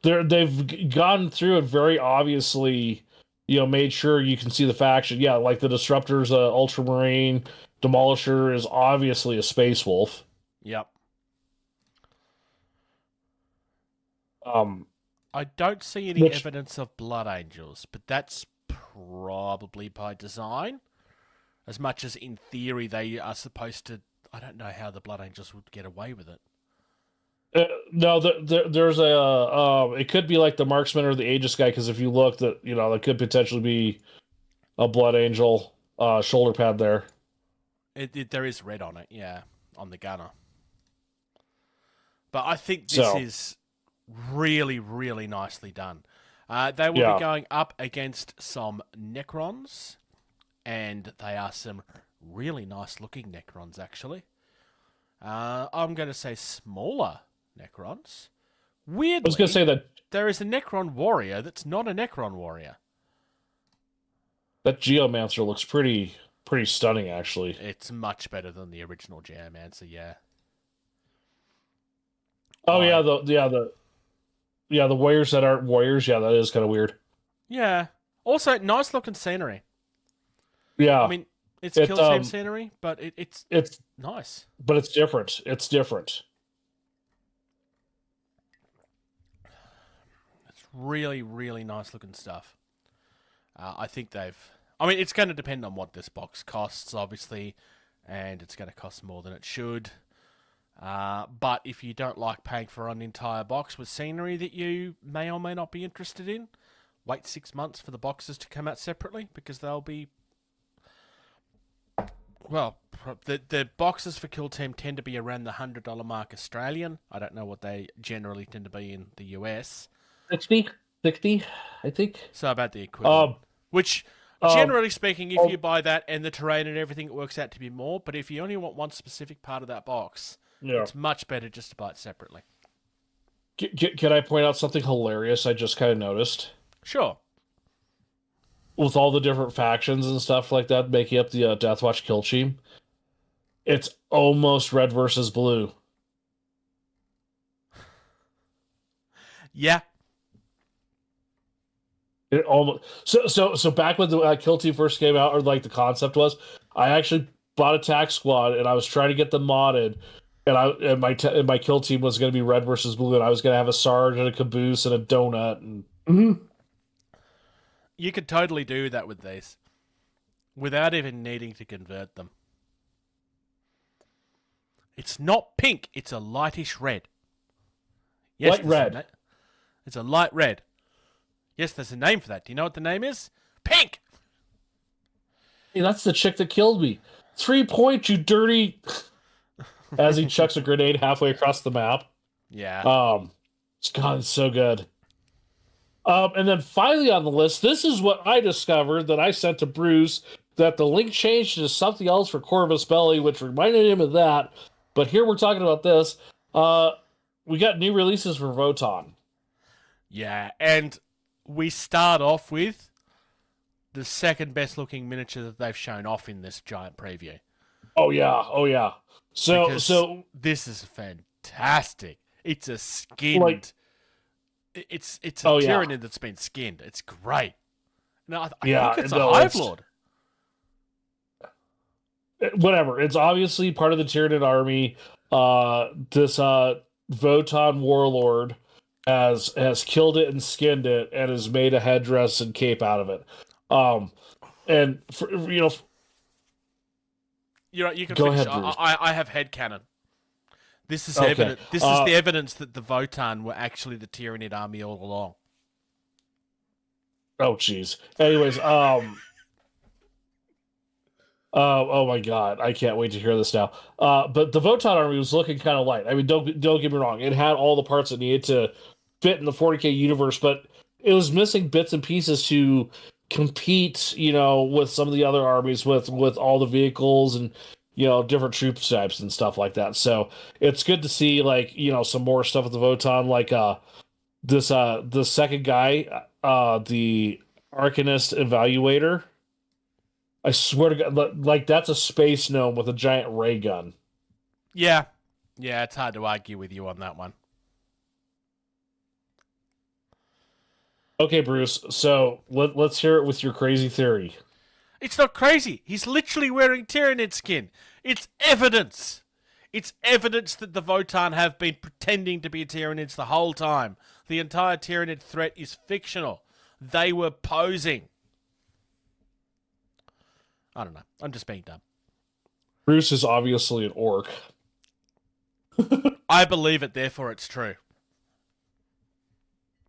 they've gone through it very obviously, made sure you can see the faction. Yeah, like the Disruptor's Ultramarine, Demolisher is obviously a Space Wolf. Yep. I don't see any evidence of Blood Angels, but that's probably by design. As much as in theory they are supposed to, I don't know how the Blood Angels would get away with it. No, there's it could be like the Marksman or the Aegis guy, because if you look, that could potentially be a Blood Angel shoulder pad there. There is red on it, yeah, on the gunner. But I think this is really, really nicely done. They will be going up against some Necrons, and they are some really nice looking Necrons, actually. I'm going to say smaller Necrons. Weirdly, I was going to say that there is a Necron warrior that's not a Necron warrior. That Geomancer looks pretty stunning, actually. It's much better than the original Geomancer, yeah. Oh the warriors that aren't warriors, yeah, that is kind of weird. Yeah. Also, nice looking scenery. Yeah. I mean, it's Kill Team scenery, but it's nice. But it's different. It's different. It's really, really nice looking stuff. I think it's going to depend on what this box costs, obviously, and it's going to cost more than it should. But if you don't like paying for an entire box with scenery that you may or may not be interested in, wait 6 months for the boxes to come out separately, because they'll be... Well, the boxes for Kill Team tend to be around the $100 mark Australian. I don't know what they generally tend to be in the US. 60, I think. So about the equivalent. Which, generally speaking, if you buy that and the terrain and everything, it works out to be more. But if you only want one specific part of that box, it's much better just to buy it separately. Can I point out something hilarious I just kind of noticed? Sure. With all the different factions and stuff like that making up the Deathwatch kill team, it's almost red versus blue. Yeah. It almost so back when the kill team first came out, or like the concept was, I actually bought a tac squad and I was trying to get them modded, and my kill team was going to be red versus blue, and I was going to have a Sarge and a Caboose and a Donut and. Mm-hmm. You could totally do that with these, without even needing to convert them. It's not pink; it's a lightish red. Yes, light red. It's a light red. Yes, there's a name for that. Do you know what the name is? Pink! Hey, that's the chick that killed me. 3 points, you dirty... As he chucks a grenade halfway across the map. Yeah. God, it's so good. And then finally on the list, this is what I discovered that I sent to Bruce, that the link changed to something else for Corvus Belli, which reminded him of that. But here we're talking about this. We got new releases for Votann. Yeah, and we start off with the second best looking miniature that they've shown off in this giant preview. Oh yeah. So this is fantastic. It's a skinned. It's a Tyranid that's been skinned. It's great. No, I think it's a Hive Lord. Whatever. It's obviously part of the Tyranid army. This Votann warlord has killed it and skinned it and has made a headdress and cape out of it. And for, you're right. You can go finish. ahead, Bruce. I have headcanon. This is okay. evidence. This is the evidence that the Votann were actually the Tyranid army all along. Oh, jeez. Anyways, oh my god, I can't wait to hear this now. But the Votann army was looking kind of light. I mean, don't get me wrong. It had all the parts it needed to fit in the 40K universe, but it was missing bits and pieces to compete, with some of the other armies with all the vehicles and different troop types and stuff like that. So it's good to see like, some more stuff with the Votann, like the second guy, the Arcanist Evaluator. I swear to God, like that's a space gnome with a giant ray gun. Yeah. Yeah, it's hard to argue with you on that one. Okay, Bruce. So let's hear it with your crazy theory. It's not crazy. He's literally wearing Tyranid skin. It's evidence. It's evidence that the Votann have been pretending to be Tyranids the whole time. The entire Tyranid threat is fictional. They were posing. I don't know. I'm just being dumb. Bruce is obviously an orc. I believe it, therefore it's true.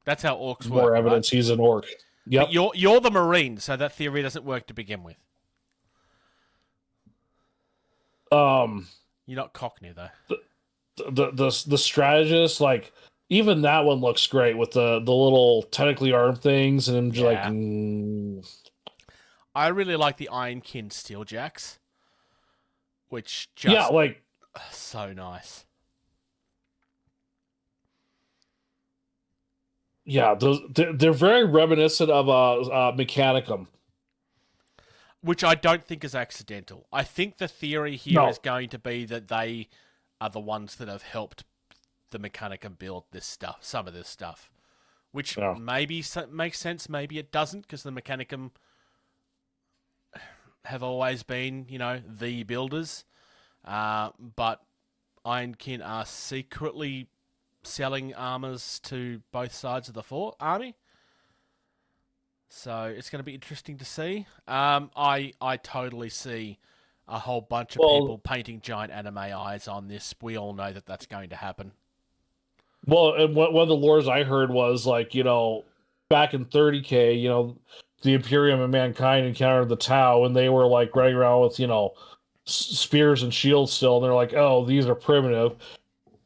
That's how orcs work. More evidence right? he's an orc. Yep. But you're the Marine, so that theory doesn't work to begin with. You're not Cockney though. The strategist, like even that one looks great with the little technically armed things, and I'm just I really like the Ironkin Steeljacks, which just so nice. Yeah, they're very reminiscent of Mechanicum. Which I don't think is accidental. I think the theory here is going to be that they are the ones that have helped the Mechanicum build this stuff, some of this stuff. Which maybe makes sense, maybe it doesn't, because the Mechanicum have always been, the builders. But Ironkin are secretly selling armors to both sides of the army. So it's going to be interesting to see. I totally see a whole bunch of people painting giant anime eyes on this. We all know that that's going to happen. Well, and one of the lores I heard was like, back in 30K, the Imperium and Mankind encountered the Tau, and they were like running around with, spears and shields still, and they're like, oh, these are primitive.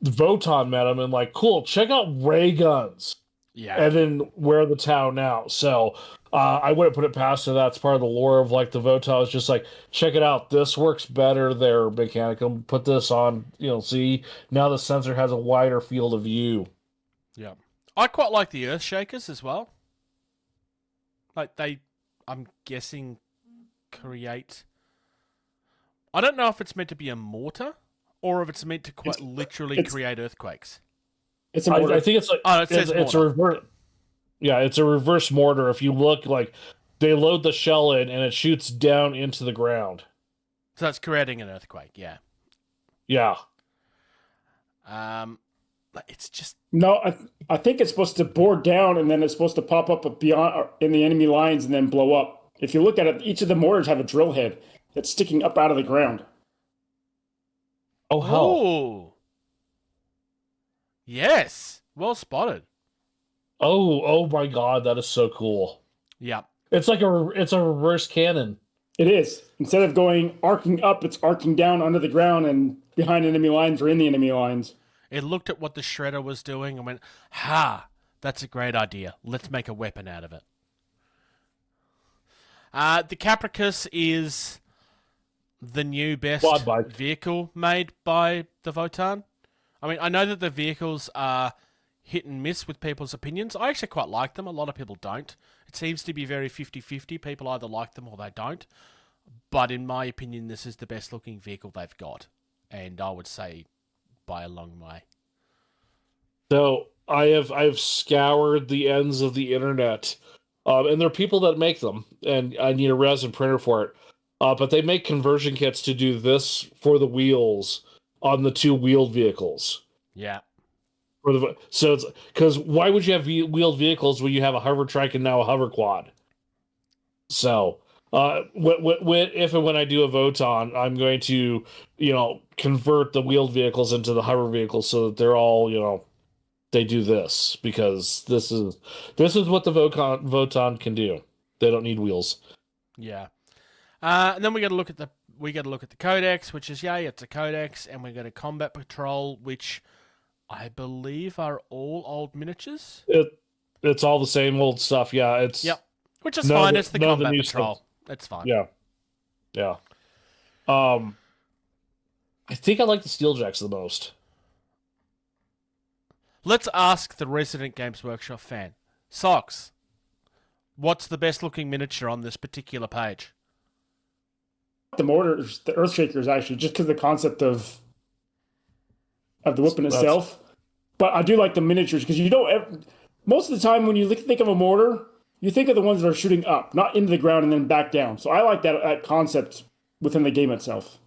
Votann met them and like, cool, check out ray guns. Yeah. And then where are the Tau now? So I wouldn't put it past her. That's part of the lore of like the Votann is just like, check it out. This works better there, Mechanicum. Put this on, see, now the sensor has a wider field of view. Yeah. I quite like the Earthshakers as well. Like I'm guessing, create... I don't know if it's meant to be a mortar or if it's meant to quite literally create earthquakes. It's a mortar. I think it's like it's a reverse. Yeah, it's a reverse mortar. If you look, like they load the shell in and it shoots down into the ground. So it's creating an earthquake. Yeah. Yeah. It's just I think it's supposed to bore down and then it's supposed to pop up beyond in the enemy lines and then blow up. If you look at it, each of the mortars have a drill head that's sticking up out of the ground. Oh hell! Oh. Yes, well spotted. Oh my God, that is so cool. Yeah, it's like a reverse cannon. It is. Instead of going arcing up, it's arcing down under the ground and behind enemy lines or in the enemy lines. It looked at what the Shredder was doing and went, "Ha, that's a great idea. Let's make a weapon out of it." The Capricus is the new best vehicle made by the Votann. I mean, I know that the vehicles are hit and miss with people's opinions. I actually quite like them. A lot of people don't. It seems to be very 50-50. People either like them or they don't. But in my opinion, this is the best looking vehicle they've got. And I would say by a long way. So I've scoured the ends of the internet. And there are people that make them. And I need a resin printer for it. But they make conversion kits to do this for the wheels on the two wheeled vehicles. Yeah. So it's because why would you have wheeled vehicles when you have a hover trike and now a hover quad? So if and when I do a Votann, I'm going to convert the wheeled vehicles into the hover vehicles so that they're all they do this because this is what the Votann can do. They don't need wheels. Yeah. And then we got to look at the codex, which is it's a codex, and we got a combat patrol, which I believe are all old miniatures. It's all the same old stuff. Yeah, it's which is fine. It's the combat patrol. Stuff. It's fine. Yeah. I think I like the Steeljacks the most. Let's ask the resident Games Workshop fan. Socks, what's the best looking miniature on this particular page? The mortars, the Earthshakers, actually, just because the concept of the weapon itself. But I do like the miniatures because you don't. Most of the time, when you think of a mortar, you think of the ones that are shooting up, not into the ground and then back down. So I like that concept within the game itself.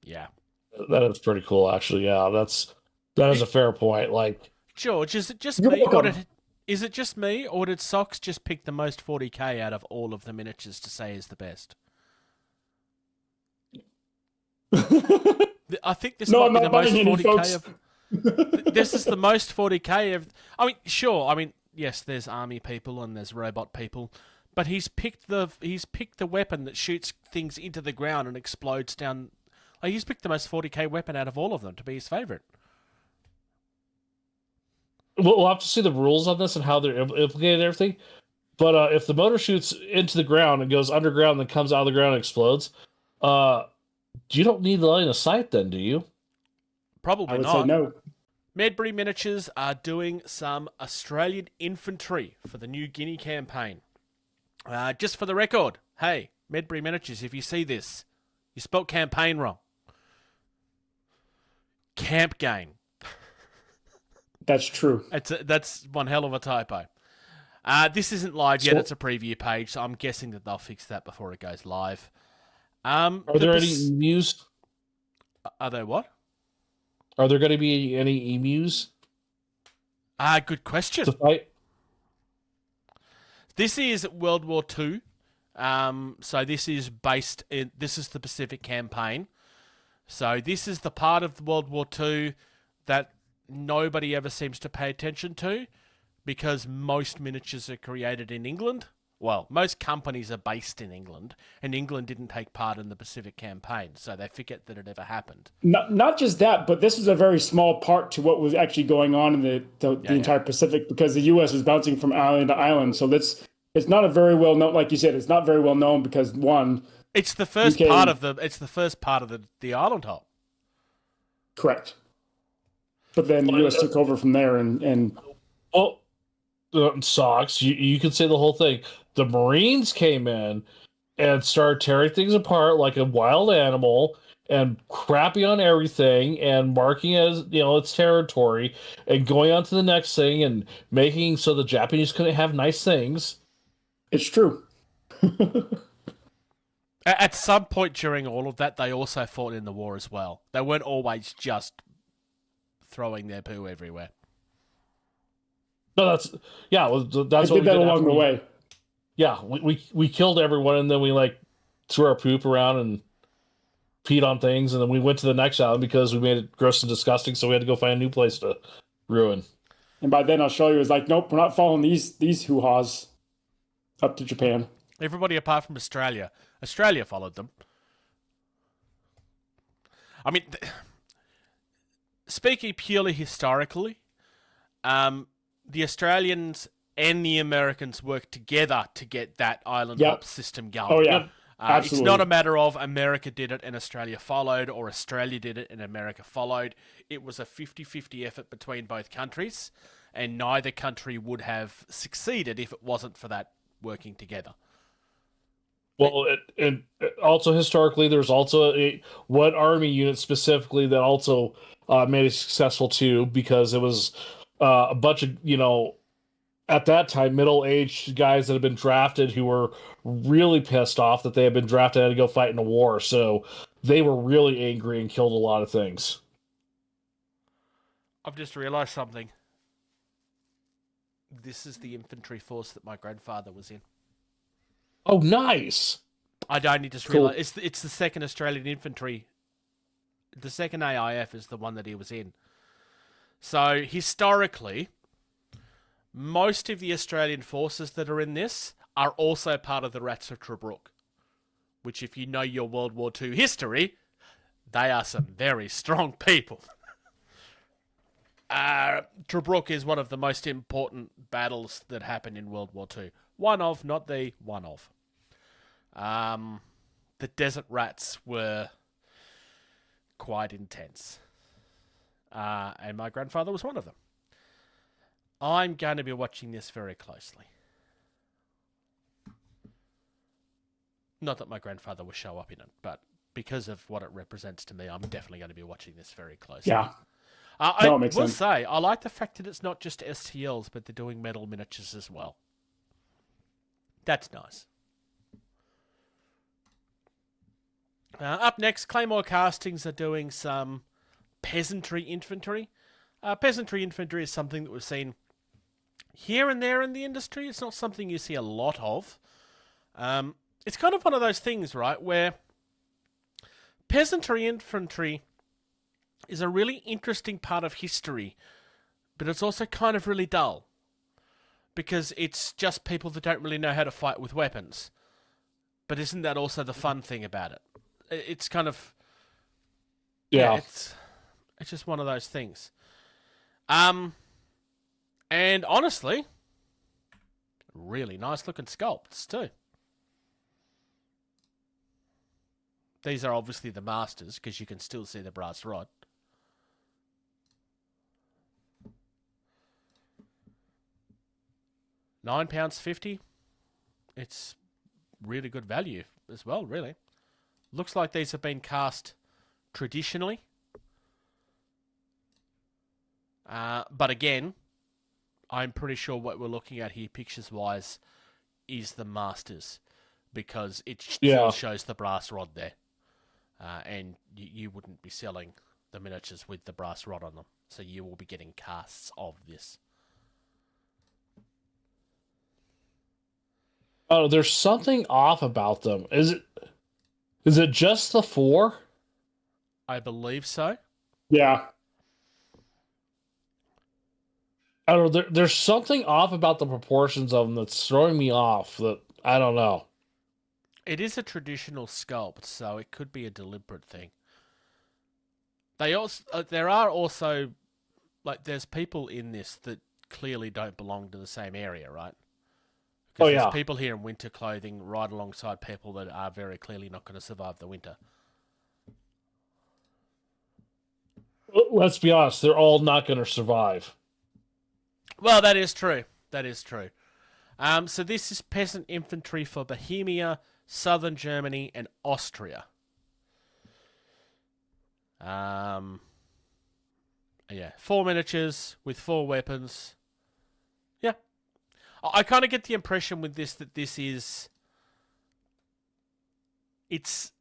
Yeah, that is pretty cool, actually. Yeah, that is a fair point. Like, George, is it just me, or did Socks just pick the most 40k out of all of the miniatures to say is the best? I think this might be the most 40k of. This is the most 40k of. I mean, sure. I mean, yes, there's army people and there's robot people, but he's picked the weapon that shoots things into the ground and explodes down. Like, he's picked the most 40k weapon out of all of them to be his favorite. We'll have to see the rules on this and how they're implicated everything. But if the motor shoots into the ground and goes underground and then comes out of the ground and explodes, you don't need the line of sight then, do you? Probably I would not. say no. Medbury Miniatures are doing some Australian infantry for the New Guinea campaign. Just for the record, hey, Medbury Miniatures, if you see this, you spelt campaign wrong. Camp game. That's true. That's one hell of a typo. This isn't live yet. It's a preview page, so I'm guessing that they'll fix that before it goes live. Are there any emus? Are there what? Are there going to be any emus? Good question. To fight? This is World War II. So this is based in. This is the Pacific campaign. So this is the part of World War II that nobody ever seems to pay attention to, because most miniatures are created in England. Well, most companies are based in England, and England didn't take part in the Pacific campaign, so they forget that it ever happened. Not just that, but this is a very small part to what was actually going on in the entire Pacific, because the U.S. was bouncing from island to island. So it's not a very well known, like you said, it's not very well known because it's the first part of the island hop. Correct. But then the U.S. took over from there, and Socks. You could say the whole thing. The Marines came in and started tearing things apart like a wild animal and crapping on everything and marking as its territory and going on to the next thing and making so the Japanese couldn't have nice things. It's true. At some point during all of that, they also fought in the war as well. They weren't always just throwing their poo everywhere. No, that's what we did along the way. Yeah, we killed everyone, and then we threw our poop around and peed on things, and then we went to the next island because we made it gross and disgusting, so we had to go find a new place to ruin. And by then Australia was like, nope, we're not following these hoo-haws up to Japan. Everybody apart from Australia. Australia followed them. I mean, speaking purely historically, the Australians and the Americans worked together to get that island hop system going. Oh, yeah. Absolutely. It's not a matter of America did it and Australia followed, or Australia did it and America followed. It was a 50-50 effort between both countries, and neither country would have succeeded if it wasn't for that working together. Well, and also historically, there's also one army unit specifically that also made it successful too, because it was a bunch of, at that time, middle-aged guys that had been drafted who were really pissed off that they had been drafted and had to go fight in a war. So they were really angry and killed a lot of things. I've just realized something. This is the infantry force that my grandfather was in. Oh, nice. I only just realized it's the 2nd Australian Infantry. The 2nd AIF is the one that he was in. So historically, most of the Australian forces that are in this are also part of the Rats of Tobruk, which, if you know your World War II history, they are some very strong people. Tobruk is one of the most important battles that happened in World War II. One of, not the one of. The Desert Rats were quite intense. And my grandfather was one of them. I'm going to be watching this very closely. Not that my grandfather will show up in it, but because of what it represents to me, I'm definitely going to be watching this very closely. Yeah. I No, it will makes sense. say, I like the fact that it's not just STLs, but they're doing metal miniatures as well. That's nice. Up next, Claymore Castings are doing some peasantry infantry. Peasantry infantry is something that we've seen here and there in the industry. It's not something you see a lot of. It's kind of one of those things, right, where peasantry infantry is a really interesting part of history, but it's also kind of really dull because it's just people that don't really know how to fight with weapons. But isn't that also the fun thing about it? It's kind of... Yeah. It's just one of those things. And honestly, really nice looking sculpts too. These are obviously the masters because you can still see the brass rod. £9.50. It's really good value as well, really. Looks like these have been cast traditionally. But again, I'm pretty sure what we're looking at here, pictures-wise, is the masters. Because it still shows the brass rod there. And you wouldn't be selling the miniatures with the brass rod on them. So you will be getting casts of this. Oh, there's something off about them. Is it just the 4? I believe so. Yeah. I don't know. There's something off about the proportions of them that's throwing me off. That I don't know. It is a traditional sculpt, so it could be a deliberate thing. There are also, like, there's people in this that clearly don't belong to the same area, right? Because there's people here in winter clothing right alongside people that are very clearly not going to survive the winter. Let's be honest, they're all not going to survive. Well, that is true. That is true. So this is peasant infantry for Bohemia, southern Germany, and Austria. Yeah, 4 miniatures with 4 weapons. Yeah. I kind of get the impression with this that this is... It's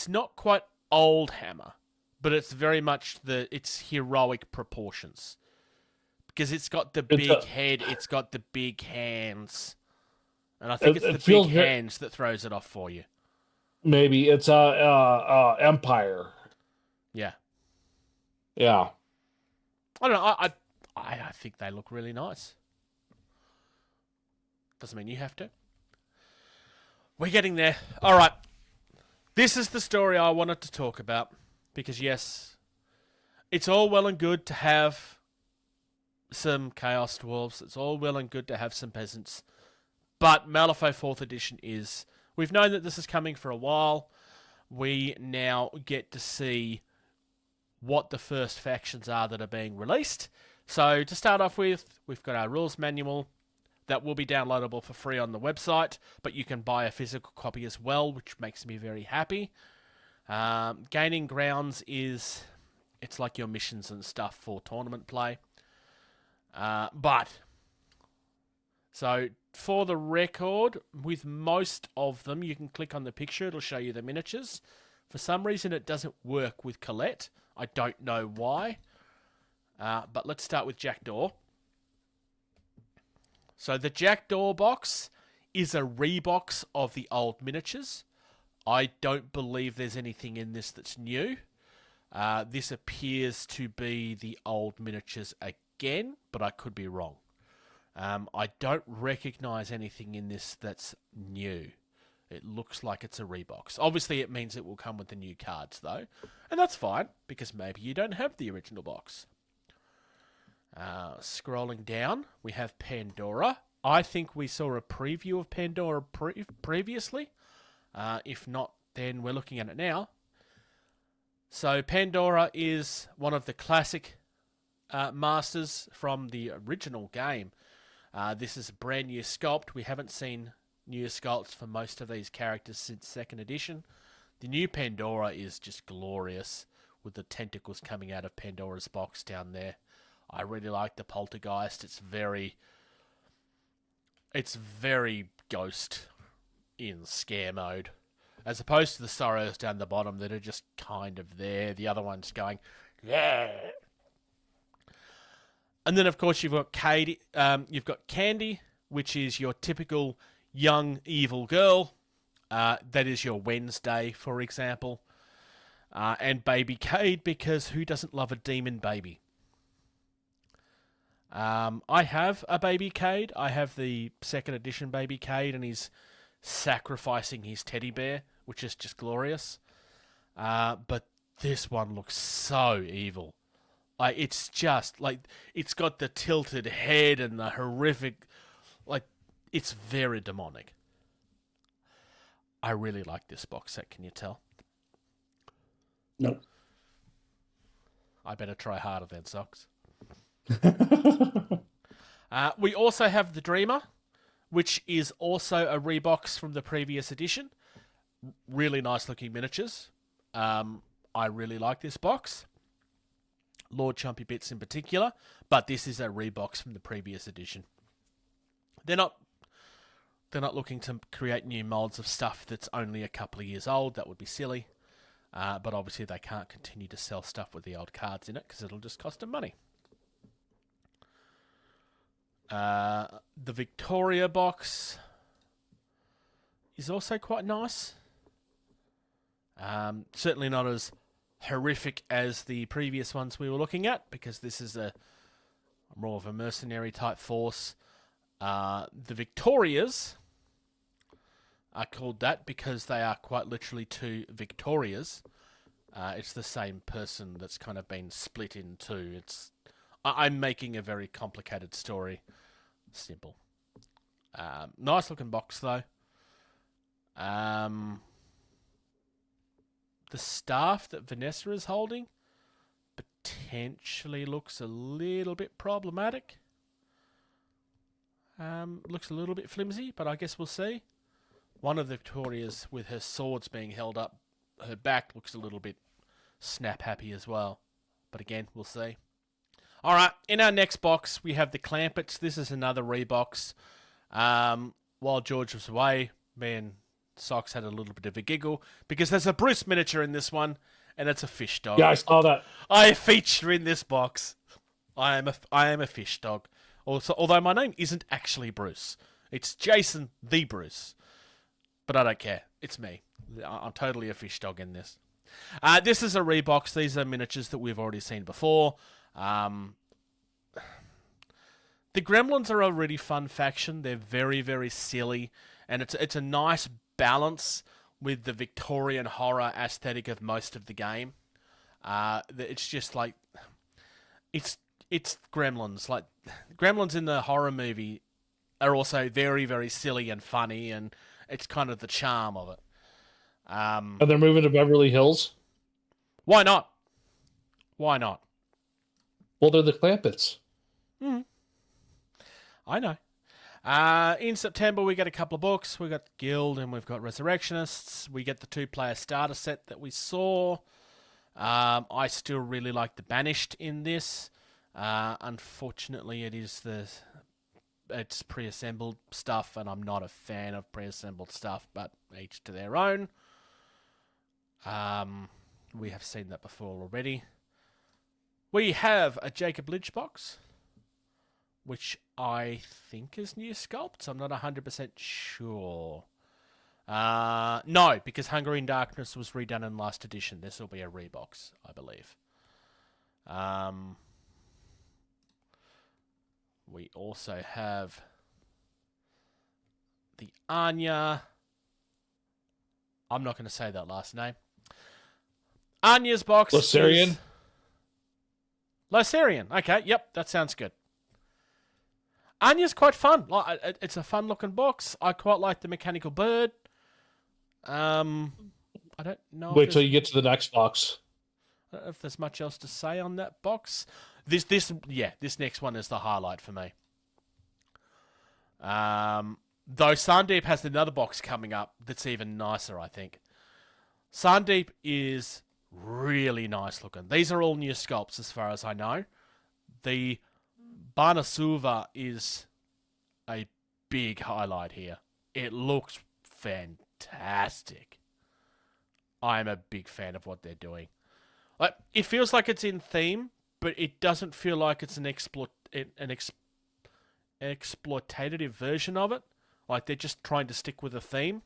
not quite old Hammer, but it's very much it's heroic proportions. Because it's got the big head, it's got the big hands. And I think it's the big hands that throws it off for you. Maybe it's Empire. Yeah. Yeah. I don't know. I think they look really nice. Doesn't mean you have to. We're getting there. All right. This is the story I wanted to talk about. Because, yes, it's all well and good to have some Chaos Dwarves. It's all well and good to have some peasants. But Malifaux 4th edition is... We've known that this is coming for a while. We now get to see what the first factions are that are being released. So, to start off with, we've got our rules manual that will be downloadable for free on the website, but you can buy a physical copy as well, which makes me very happy. Gaining grounds is... It's like your missions and stuff for tournament play. So, for the record, with most of them, you can click on the picture, it'll show you the miniatures. For some reason, it doesn't work with Colette. I don't know why. But let's start with Jackdaw. So, the Jackdaw box is a rebox of the old miniatures. I don't believe there's anything in this that's new. This appears to be the old miniatures again, but I could be wrong. I don't recognise anything in this that's new. It looks like it's a rebox. Obviously, it means it will come with the new cards, though. And that's fine, because maybe you don't have the original box. Scrolling down, we have Pandora. I think we saw a preview of Pandora previously. If not, then we're looking at it now. So Pandora is one of the classic masters from the original game. This is a brand new sculpt. We haven't seen new sculpts for most of these characters since 2nd edition. The new Pandora is just glorious with the tentacles coming out of Pandora's box down there. I really like the poltergeist. It's very ghost in scare mode. As opposed to the sorrows down the bottom that are just kind of there. The other one's going, yeah. And then, of course, you've got Candy, which is your typical young evil girl. That is your Wednesday, for example. And Baby Cade, because who doesn't love a demon baby? I have a Baby Cade. I have the 2nd edition Baby Cade, and he's sacrificing his teddy bear, which is just glorious. But this one looks so evil. Like, it's just, like, it's got the tilted head and the horrific, like, it's very demonic. I really like this box set, can you tell? Nope. I better try harder then, Socks. We also have the Dreamer, which is also a rebox from the previous edition. Really nice looking miniatures. I really like this box. Lord Chumpy Bits in particular, but this is a rebox from the previous edition. They're not looking to create new molds of stuff that's only a couple of years old. That would be silly. But obviously they can't continue to sell stuff with the old cards in it because it'll just cost them money. The Victoria box is also quite nice. Certainly not as horrific as the previous ones we were looking at, because this is a more of a mercenary type force. The Victorias are called that because they are quite literally 2 Victorias. It's the same person that's kind of been split in 2. I'm making a very complicated story simple. Nice looking box though. The staff that Vanessa is holding potentially looks a little bit problematic. Looks a little bit flimsy, but I guess we'll see. One of the Victorias with her swords being held up, her back looks a little bit snap happy as well. But again, we'll see. Alright, in our next box, we have the Clampets. This is another rebox. While George was away, me and Socks had a little bit of a giggle because there's a Bruce miniature in this one, and it's a fish dog. Yeah, I saw that. I feature in this box. I am a fish dog. Also, although my name isn't actually Bruce. It's Jason the Bruce. But I don't care. It's me. I'm totally a fish dog in this. This is a rebox. These are miniatures that we've already seen before. The Gremlins are a really fun faction. They're very, very silly. And it's a nice balance with the Victorian horror aesthetic of most of the game. It's just like... It's Gremlins. Like, Gremlins in the horror movie are also very, very silly and funny, and it's kind of the charm of it. And they're moving to Beverly Hills? Why not? Why not? Well, they're the Clampets. I know. In September, we get a couple of books. We got Guild and we've got Resurrectionists. We get the 2-player starter set that we saw. I still really like the Banished in this. Unfortunately, it's pre-assembled stuff, and I'm not a fan of pre-assembled stuff, but each to their own. We have seen that before already. We have a Jacob Lynch box, which I think is new sculpts. I'm not 100% sure. No, because Hunger in Darkness was redone in last edition. This will be a rebox, I believe. We also have the Anya. I'm not going to say that last name. Anya's box. Losarian? Losarian. Okay, yep, that sounds good. Anya's quite fun. It's a fun-looking box. I quite like the mechanical bird. I don't know. Wait till you get to the next box. I don't know if there's much else to say on that box. This next one is the highlight for me. Though Sandeep has another box coming up that's even nicer, I think. Sandeep is really nice looking. These are all new sculpts as far as I know. The Banasuva is a big highlight here. It looks fantastic. I'm a big fan of what they're doing. Like, it feels like it's in theme, but it doesn't feel like it's an exploitative version of it. Like, they're just trying to stick with a theme.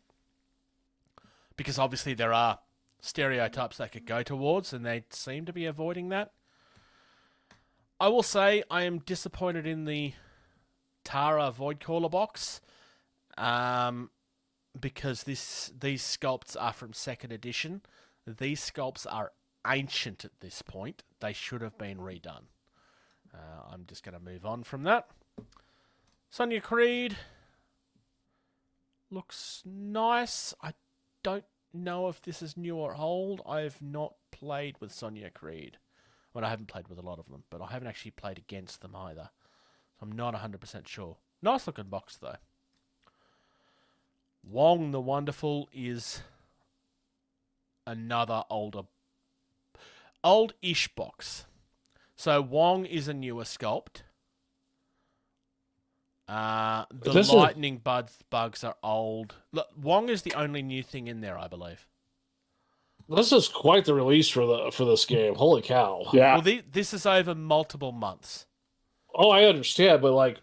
Because obviously there are stereotypes they could go towards, and they seem to be avoiding that. I will say I am disappointed in the Tara Voidcaller box. Because these sculpts are from 2nd edition. These sculpts are ancient at this point. They should have been redone. I'm just going to move on from that. Sonia Creed looks nice. I don't know if this is new or old. I have not played with Sonia Creed. Well, I haven't played with a lot of them, but I haven't actually played against them either. So I'm not 100% sure. Nice looking box, though. Wong the Wonderful is another old-ish box. So Wong is a newer sculpt. The lightning bugs are old. Look, Wong is the only new thing in there, I believe. This is quite the release for this game. Holy cow! Yeah. Well, this is over multiple months. Oh, I understand, but like,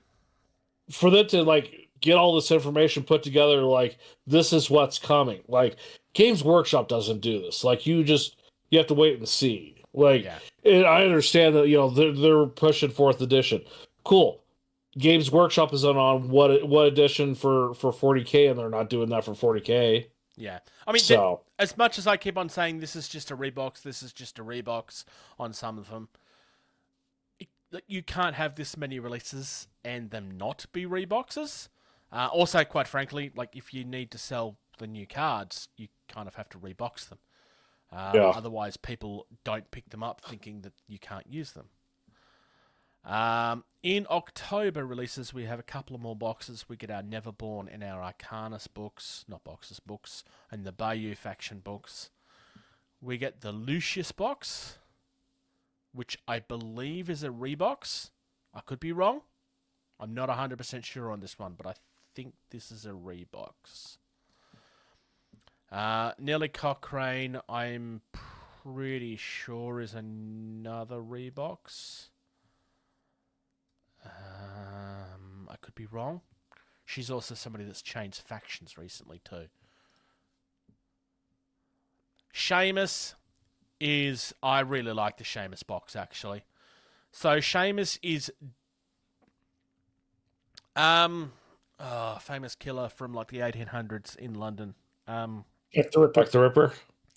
for them to like get all this information put together, like this is what's coming. Like, Games Workshop doesn't do this. Like, you have to wait and see. Like, and I understand that they're pushing 4th edition. Cool. Games Workshop is on what edition for 40K, and they're not doing that for 40K. Yeah, I mean, so as much as I keep on saying this is just a rebox on some of them, you can't have this many releases and them not be reboxes. Also, quite frankly, like if you need to sell the new cards, you kind of have to rebox them. Otherwise, people don't pick them up thinking that you can't use them. In October releases, we have a couple of more boxes. We get our Neverborn and our Arcanus books, books, and the Bayou faction books. We get the Lucius box, which I believe is a rebox. I could be wrong. I'm not 100% sure on this one, but I think this is a rebox. Nelly Cochrane, I'm pretty sure is another rebox. I could be wrong. She's also somebody that's changed factions recently too. Seamus is... I really like the Seamus box, actually. So Seamus is... famous killer from like the 1800s in London. Jack the Ripper.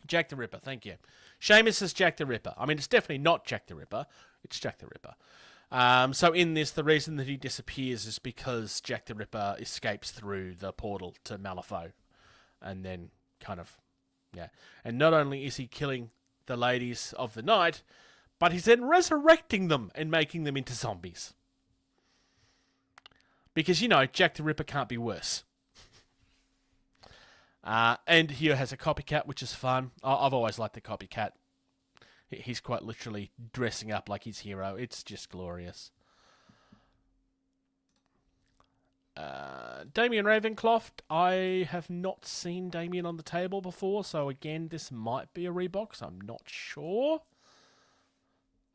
Jack the Ripper, thank you. Seamus is Jack the Ripper. I mean, it's definitely not Jack the Ripper. It's Jack the Ripper. So in this, the reason that he disappears is because Jack the Ripper escapes through the portal to Malifaux. And then kind of, yeah. And not only is he killing the ladies of the night, but he's then resurrecting them and making them into zombies. Because, Jack the Ripper can't be worse. And here has a copycat, which is fun. I've always liked the copycat. He's quite literally dressing up like his hero. It's just glorious. Damien Ravencroft. I have not seen Damien on the table before, so again, this might be a rebox. I'm not sure.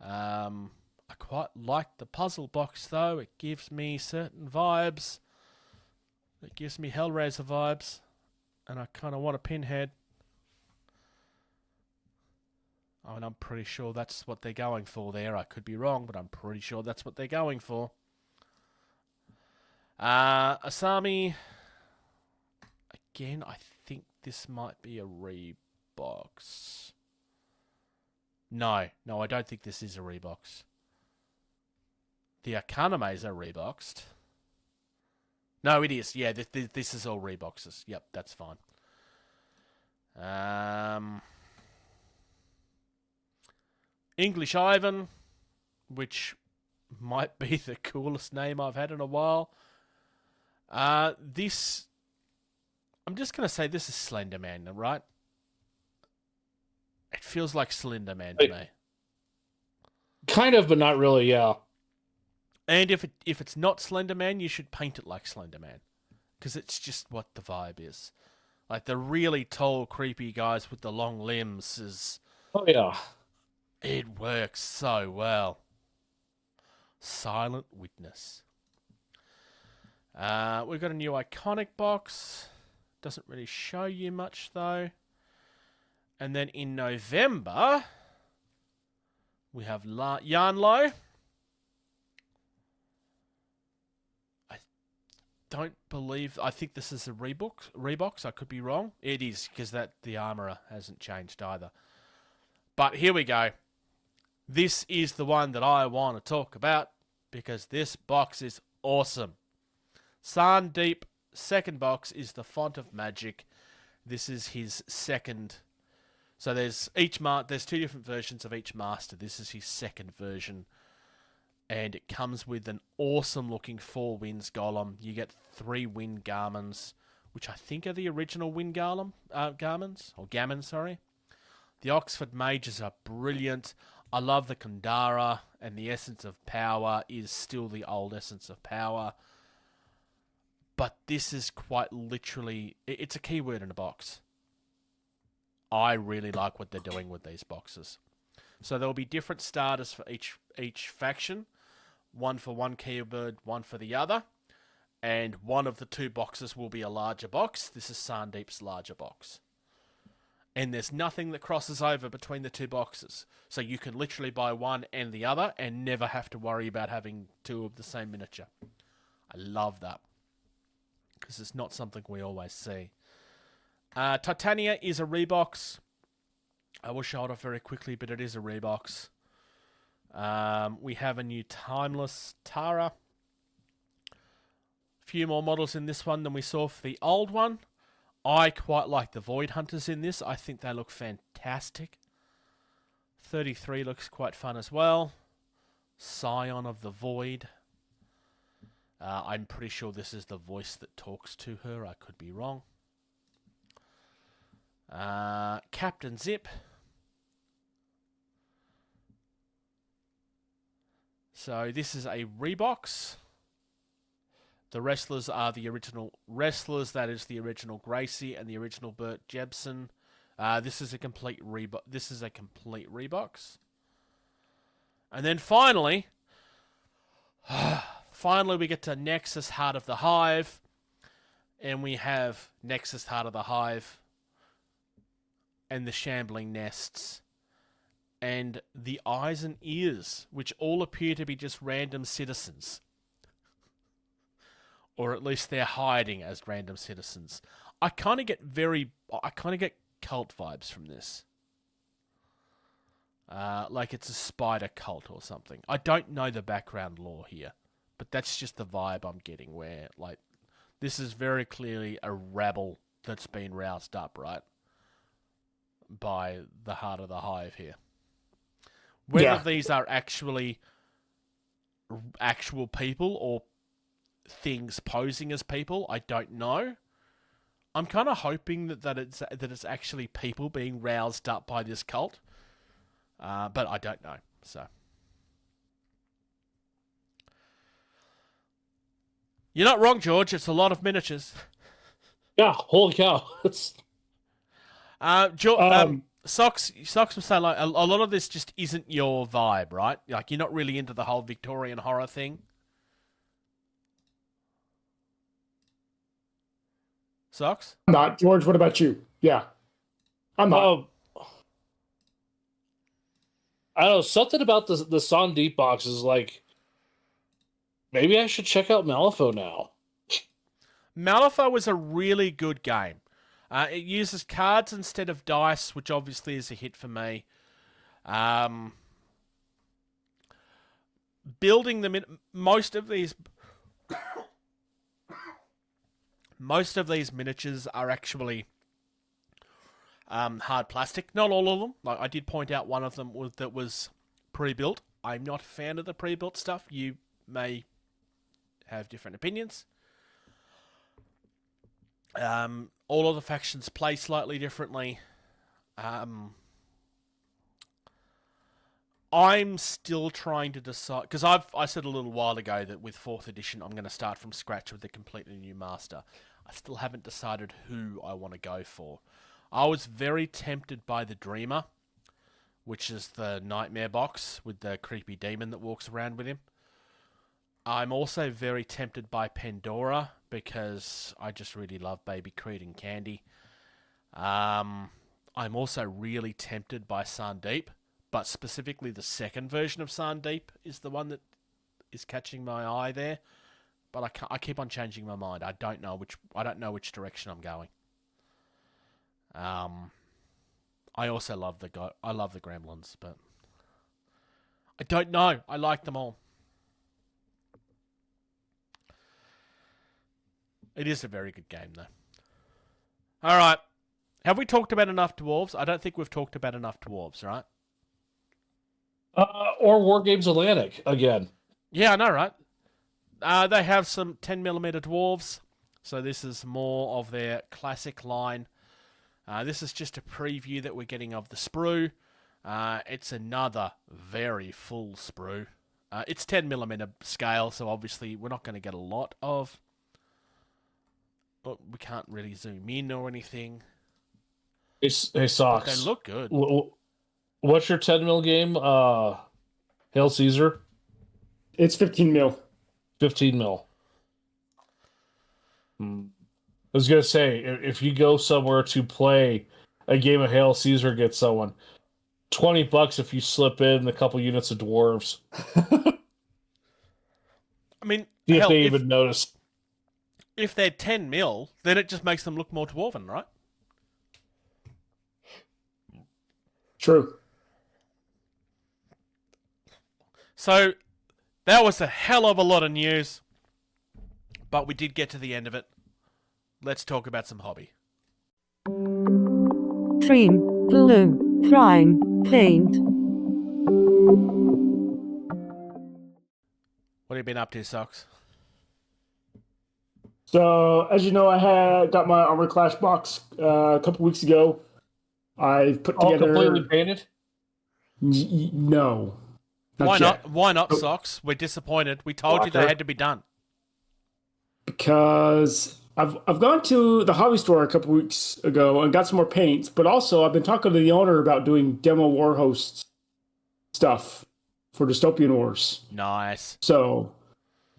I quite like the puzzle box, though. It gives me certain vibes. It gives me Hellraiser vibes. And I kind of want a Pinhead. I mean, I'm pretty sure that's what they're going for there. I could be wrong, but I'm pretty sure that's what they're going for. Asami. Again, I think this might be a rebox. No, I don't think this is a rebox. The Arcanames are reboxed. No, it is. Yeah, this is all reboxes. Yep, that's fine. English Ivan, which might be the coolest name I've had in a while. This, I'm just going to say this is Slender Man, right? It feels like Slender Man to me. Kind of, but not really, yeah. And if it's not Slender Man, you should paint it like Slender Man. Because it's just what the vibe is. Like the really tall, creepy guys with the long limbs is... Oh, yeah. It works so well. Silent Witness. We've got a new iconic box. Doesn't really show you much, though. And then in November, we have Yarnlo. I think this is a Reeboks. I could be wrong. It is, because the armourer hasn't changed either. But here we go. This is the one that I want to talk about, because this box is awesome. Sandeep, second box, is the Font of Magic. This is his second. So there's two different versions of each master. This is his second version. And it comes with an awesome looking 4 Winds Golem. You get 3 Wind Garments, which I think are the original Wind Garments, or Gammons, sorry. The Oxford Mages are brilliant. I love the Kandara, and the Essence of Power is still the old Essence of Power. But this is quite literally, it's a keyword in a box. I really like what they're doing with these boxes. So there'll be different starters for each faction. One for one keyword, one for the other. And one of the 2 boxes will be a larger box. This is Sandeep's larger box. And there's nothing that crosses over between the 2 boxes. So you can literally buy one and the other and never have to worry about having 2 of the same miniature. I love that. Because it's not something we always see. Titania is a Reeboks. I will show it off very quickly, but it is a Reeboks. We have a new Timeless Tara. A few more models in this one than we saw for the old one. I quite like the Void Hunters in this. I think they look fantastic. 33 looks quite fun as well. Scion of the Void. I'm pretty sure this is the voice that talks to her. I could be wrong. Captain Zip. So this is a Reeboks. The wrestlers are the original wrestlers. That is the original Gracie and the original Bert Jebsen. This is a complete Reeboks. And then finally, we get to Nexus Heart of the Hive, and we have Nexus Heart of the Hive and the Shambling Nests and the Eyes and Ears, which all appear to be just random citizens. Or at least they're hiding as random citizens. I kind of get cult vibes from this. Like it's a spider cult or something. I don't know the background lore here, but that's just the vibe I'm getting, where like this is very clearly a rabble that's been roused up, right? By the Heart of the Hive here. Whether these are actual people or things posing as people, I don't know. I'm kind of hoping that it's actually people being roused up by this cult, but I don't know. So you're not wrong, George. It's a lot of miniatures. Yeah, holy cow! It's Socks was saying like a lot of this just isn't your vibe, right? Like you're not really into the whole Victorian horror thing. Socks? I'm not. George, what about you? Yeah. I'm not. I don't know, something about the Sandeep box is like, maybe I should check out Malifaux now. Malifaux was a really good game. It uses cards instead of dice, which obviously is a hit for me. Building them in most of these miniatures are actually hard plastic. Not all of them. Like I did point out one of them was pre-built. I'm not a fan of the pre-built stuff. You may have different opinions. All of the factions play slightly differently. I'm still trying to decide, because I said a little while ago that with 4th edition I'm going to start from scratch with a completely new master. I still haven't decided who I want to go for. I was very tempted by the Dreamer, which is the nightmare box with the creepy demon that walks around with him. I'm also very tempted by Pandora, because I just really love Baby Creed and Candy. I'm also really tempted by Sandeep, but specifically the second version of Sandeep is the one that is catching my eye there. But I keep on changing my mind. I don't know which direction I'm going. I also love the Gremlins, but I don't know. I like them all. It is a very good game, though. All right. Have we talked about enough dwarves? I don't think we've talked about enough dwarves, right? Or War Games Atlantic again. Yeah, I know, right? They have some 10mm dwarves, so this is more of their classic line. This is just a preview that we're getting of the sprue. It's another very full sprue. It's 10mm scale, so obviously we're not going to get a lot of... we can't really zoom in or anything. Hey, Socks. But they look good. What's your 10mm game? Hail Caesar? It's 15 mil. 15 mil. I was going to say, if you go somewhere to play a game of Hail Caesar, get someone. $20 if you slip in a couple units of dwarves. I mean, see if they even notice. If they're 10 mil, then it just makes them look more dwarven, right? True. So, that was a hell of a lot of news, but we did get to the end of it. Let's talk about some hobby. Trim, glue, prime, paint. What have you been up to, Socks? So, as you know, I got my Armor Clash box a couple weeks ago. I put together... All completely painted? No. Why not? Why not, Socks? We're disappointed. We told you they had to be done. Because I've gone to the hobby store a couple weeks ago and got some more paints, but also I've been talking to the owner about doing demo war host stuff for Dystopian Wars. Nice. So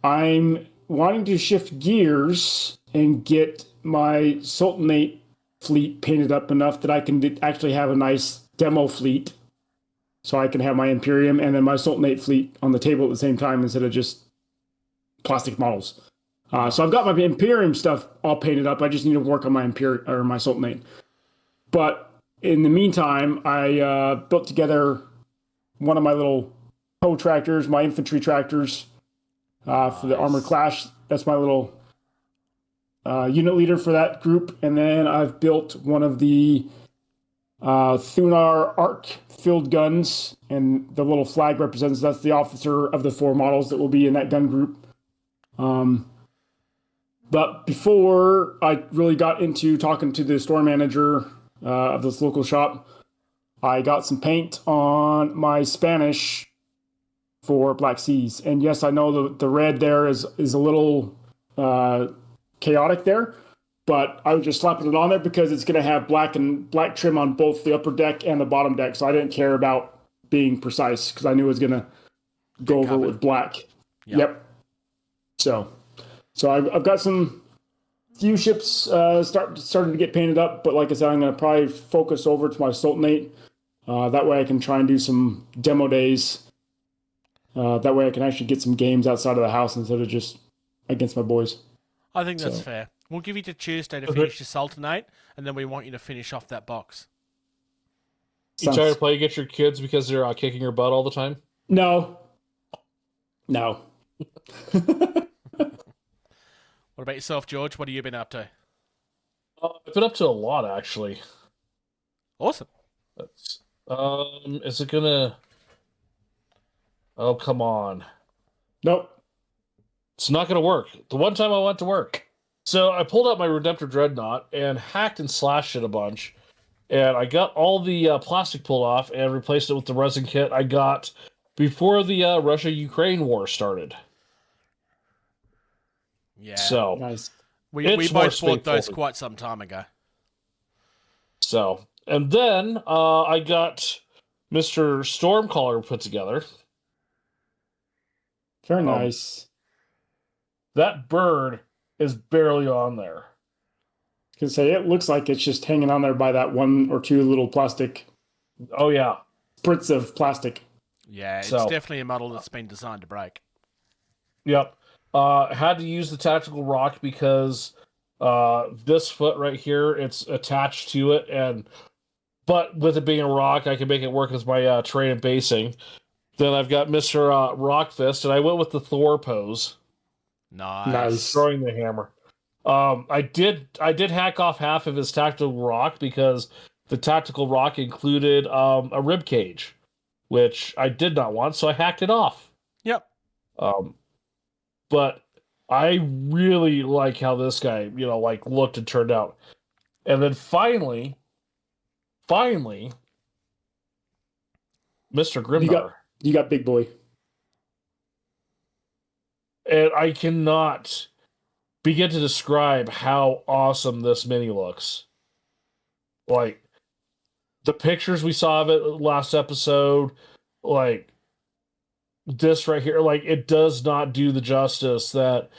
I'm wanting to shift gears and get my Sultanate fleet painted up enough that I can actually have a nice demo fleet. So I can have my Imperium and then my Sultanate fleet on the table at the same time instead of just plastic models. So I've got my Imperium stuff all painted up. I just need to work on my Imperium or my Sultanate. But in the meantime, I built together one of my little tractors, my infantry tractors for the Armor Clash. That's my little unit leader for that group. And then I've built one of the Thunar arc field guns, and the little flag represents that's the officer of the 4 models that will be in that gun group. But before I really got into talking to the store manager of this local shop, I got some paint on my Spanish for Black Seas. And yes, I know the red there is a little chaotic there, but I was just slapping it on there because it's going to have black trim on both the upper deck and the bottom deck. So I didn't care about being precise because I knew it was going to go over with black. Yep. So I've got some few ships starting to get painted up, but like I said, I'm going to probably focus over to my Sultanate. That way I can try and do some demo days. That way I can actually get some games outside of the house instead of just against my boys. I think that's fair. We'll give you to Tuesday to finish your Sultanate, and then we want you to finish off that box. You try to play against your kids because they're kicking your butt all the time? No. What about yourself, George? What have you been up to? I've been up to a lot, actually. Awesome. Is it gonna... Oh, come on. Nope. It's not going to work. The one time I went to work. So I pulled out my Redemptor Dreadnought and hacked and slashed it a bunch. And I got all the plastic pulled off and replaced it with the resin kit I got before the Russia-Ukraine war started. Yeah. So Nice. We it's more both bought those straightforward. quite some time ago. So, and then I got Mr. Stormcaller put together. Very nice. That bird is barely on there. I can say it looks like it's just hanging on there by that one or two little plastic Oh, yeah. spritz of plastic. Yeah, it's So- definitely a model that's been designed to break. Yep. Had to use the tactical rock because this foot right here, it's attached to it, but with it being a rock, I can make it work as my terrain and basing. Then I've got Mr. Rock Fist, and I went with the Thor pose, Nice. throwing the hammer. I did hack off half of his tactical rock because the tactical rock included a rib cage, which I did not want, so I hacked it off. Yep. But I really like how this guy, looked and turned out. And then finally, Mr. Grimnar. You got Big Boy. And I cannot begin to describe how awesome this mini looks. Like, the pictures we saw of it last episode, like, this right here, like, it does not do the justice that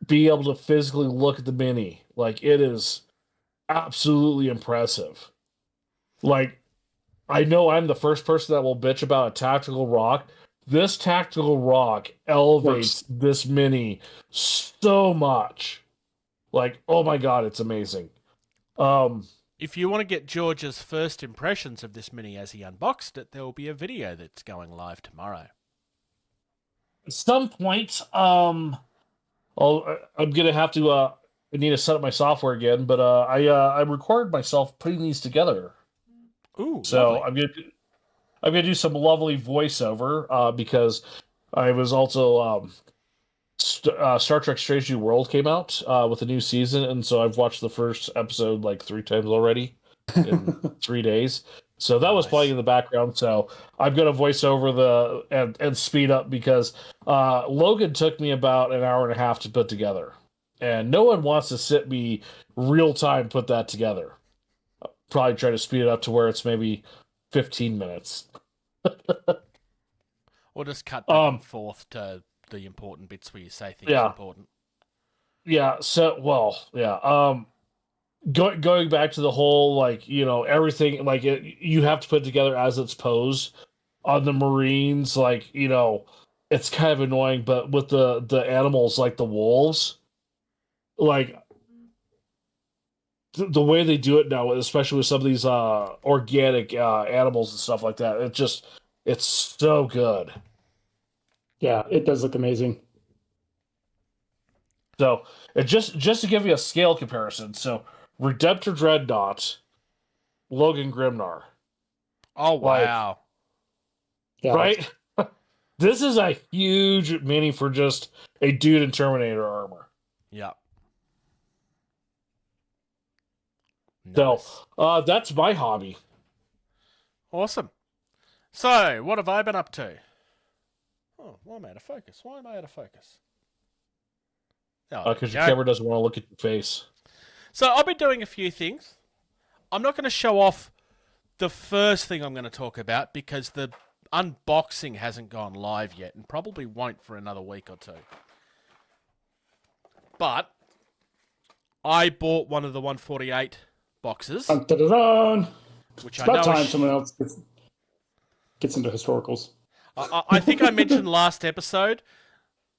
be able to physically look at the mini. Like, it is absolutely impressive. Like, I know I'm the first person that will bitch about a tactical rock. This tactical rock elevates this mini so much. Like, oh my god, it's amazing. If you want to get George's first impressions of this mini as he unboxed it, there will be a video that's going live tomorrow. At some point, I'm gonna have to I need to set up my software again, but I recorded myself putting these together. Ooh, So lovely. I'm gonna do some lovely voiceover because I was also Star Trek Strange New World came out with a new season, and so I've watched the first episode like 3 times already in 3 days. So that was Nice. playing in the background. So I'm gonna voice over and speed up because Logan took me about an hour and a half to put together, and no one wants to sit me real time put that together. I'll probably try to speed it up to where it's maybe 15 minutes. Or just cut back and forth to the important bits where you say things important. Yeah. So going back to the whole everything you have to put together as it's posed on the Marines, it's kind of annoying, but with the animals like the wolves, like the way they do it now, especially with some of these organic animals and stuff like that, it's so good. Yeah, it does look amazing. So just to give you a scale comparison, so Redemptor Dreadnought, Logan Grimnar. Oh, wow. Yeah, Right? This is a huge mini for just a dude in Terminator armor. Yep. So that's my hobby. Awesome. So, what have I been up to? Oh, why am I out of focus? Why am I out of focus? Oh, Because your camera doesn't want to look at your face. So, I've been doing a few things. I'm not going to show off the first thing I'm going to talk about because the unboxing hasn't gone live yet and probably won't for another week or two. But I bought one of the 148 boxes. Dun, dun, dun, dun. Which It's I about know time someone else gets into historicals. I think I mentioned last episode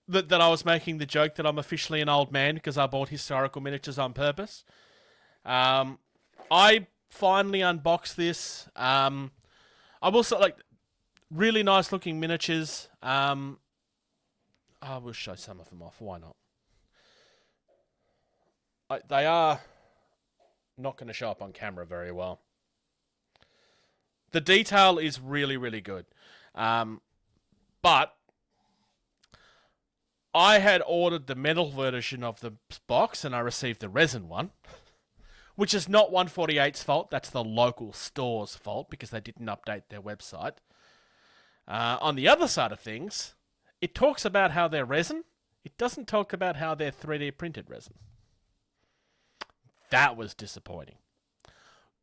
that I was making the joke that I'm officially an old man because I bought historical miniatures on purpose. I finally unboxed this. I will say, really nice looking miniatures. I will show some of them off. Why not? They are not going to show up on camera very well. The detail is really, really good. But I had ordered the metal version of the box, and I received the resin one, which is not 148's fault. That's the local store's fault because they didn't update their website. On the other side of things, it talks about how they're resin. It doesn't talk about how they're 3D printed resin. That was disappointing.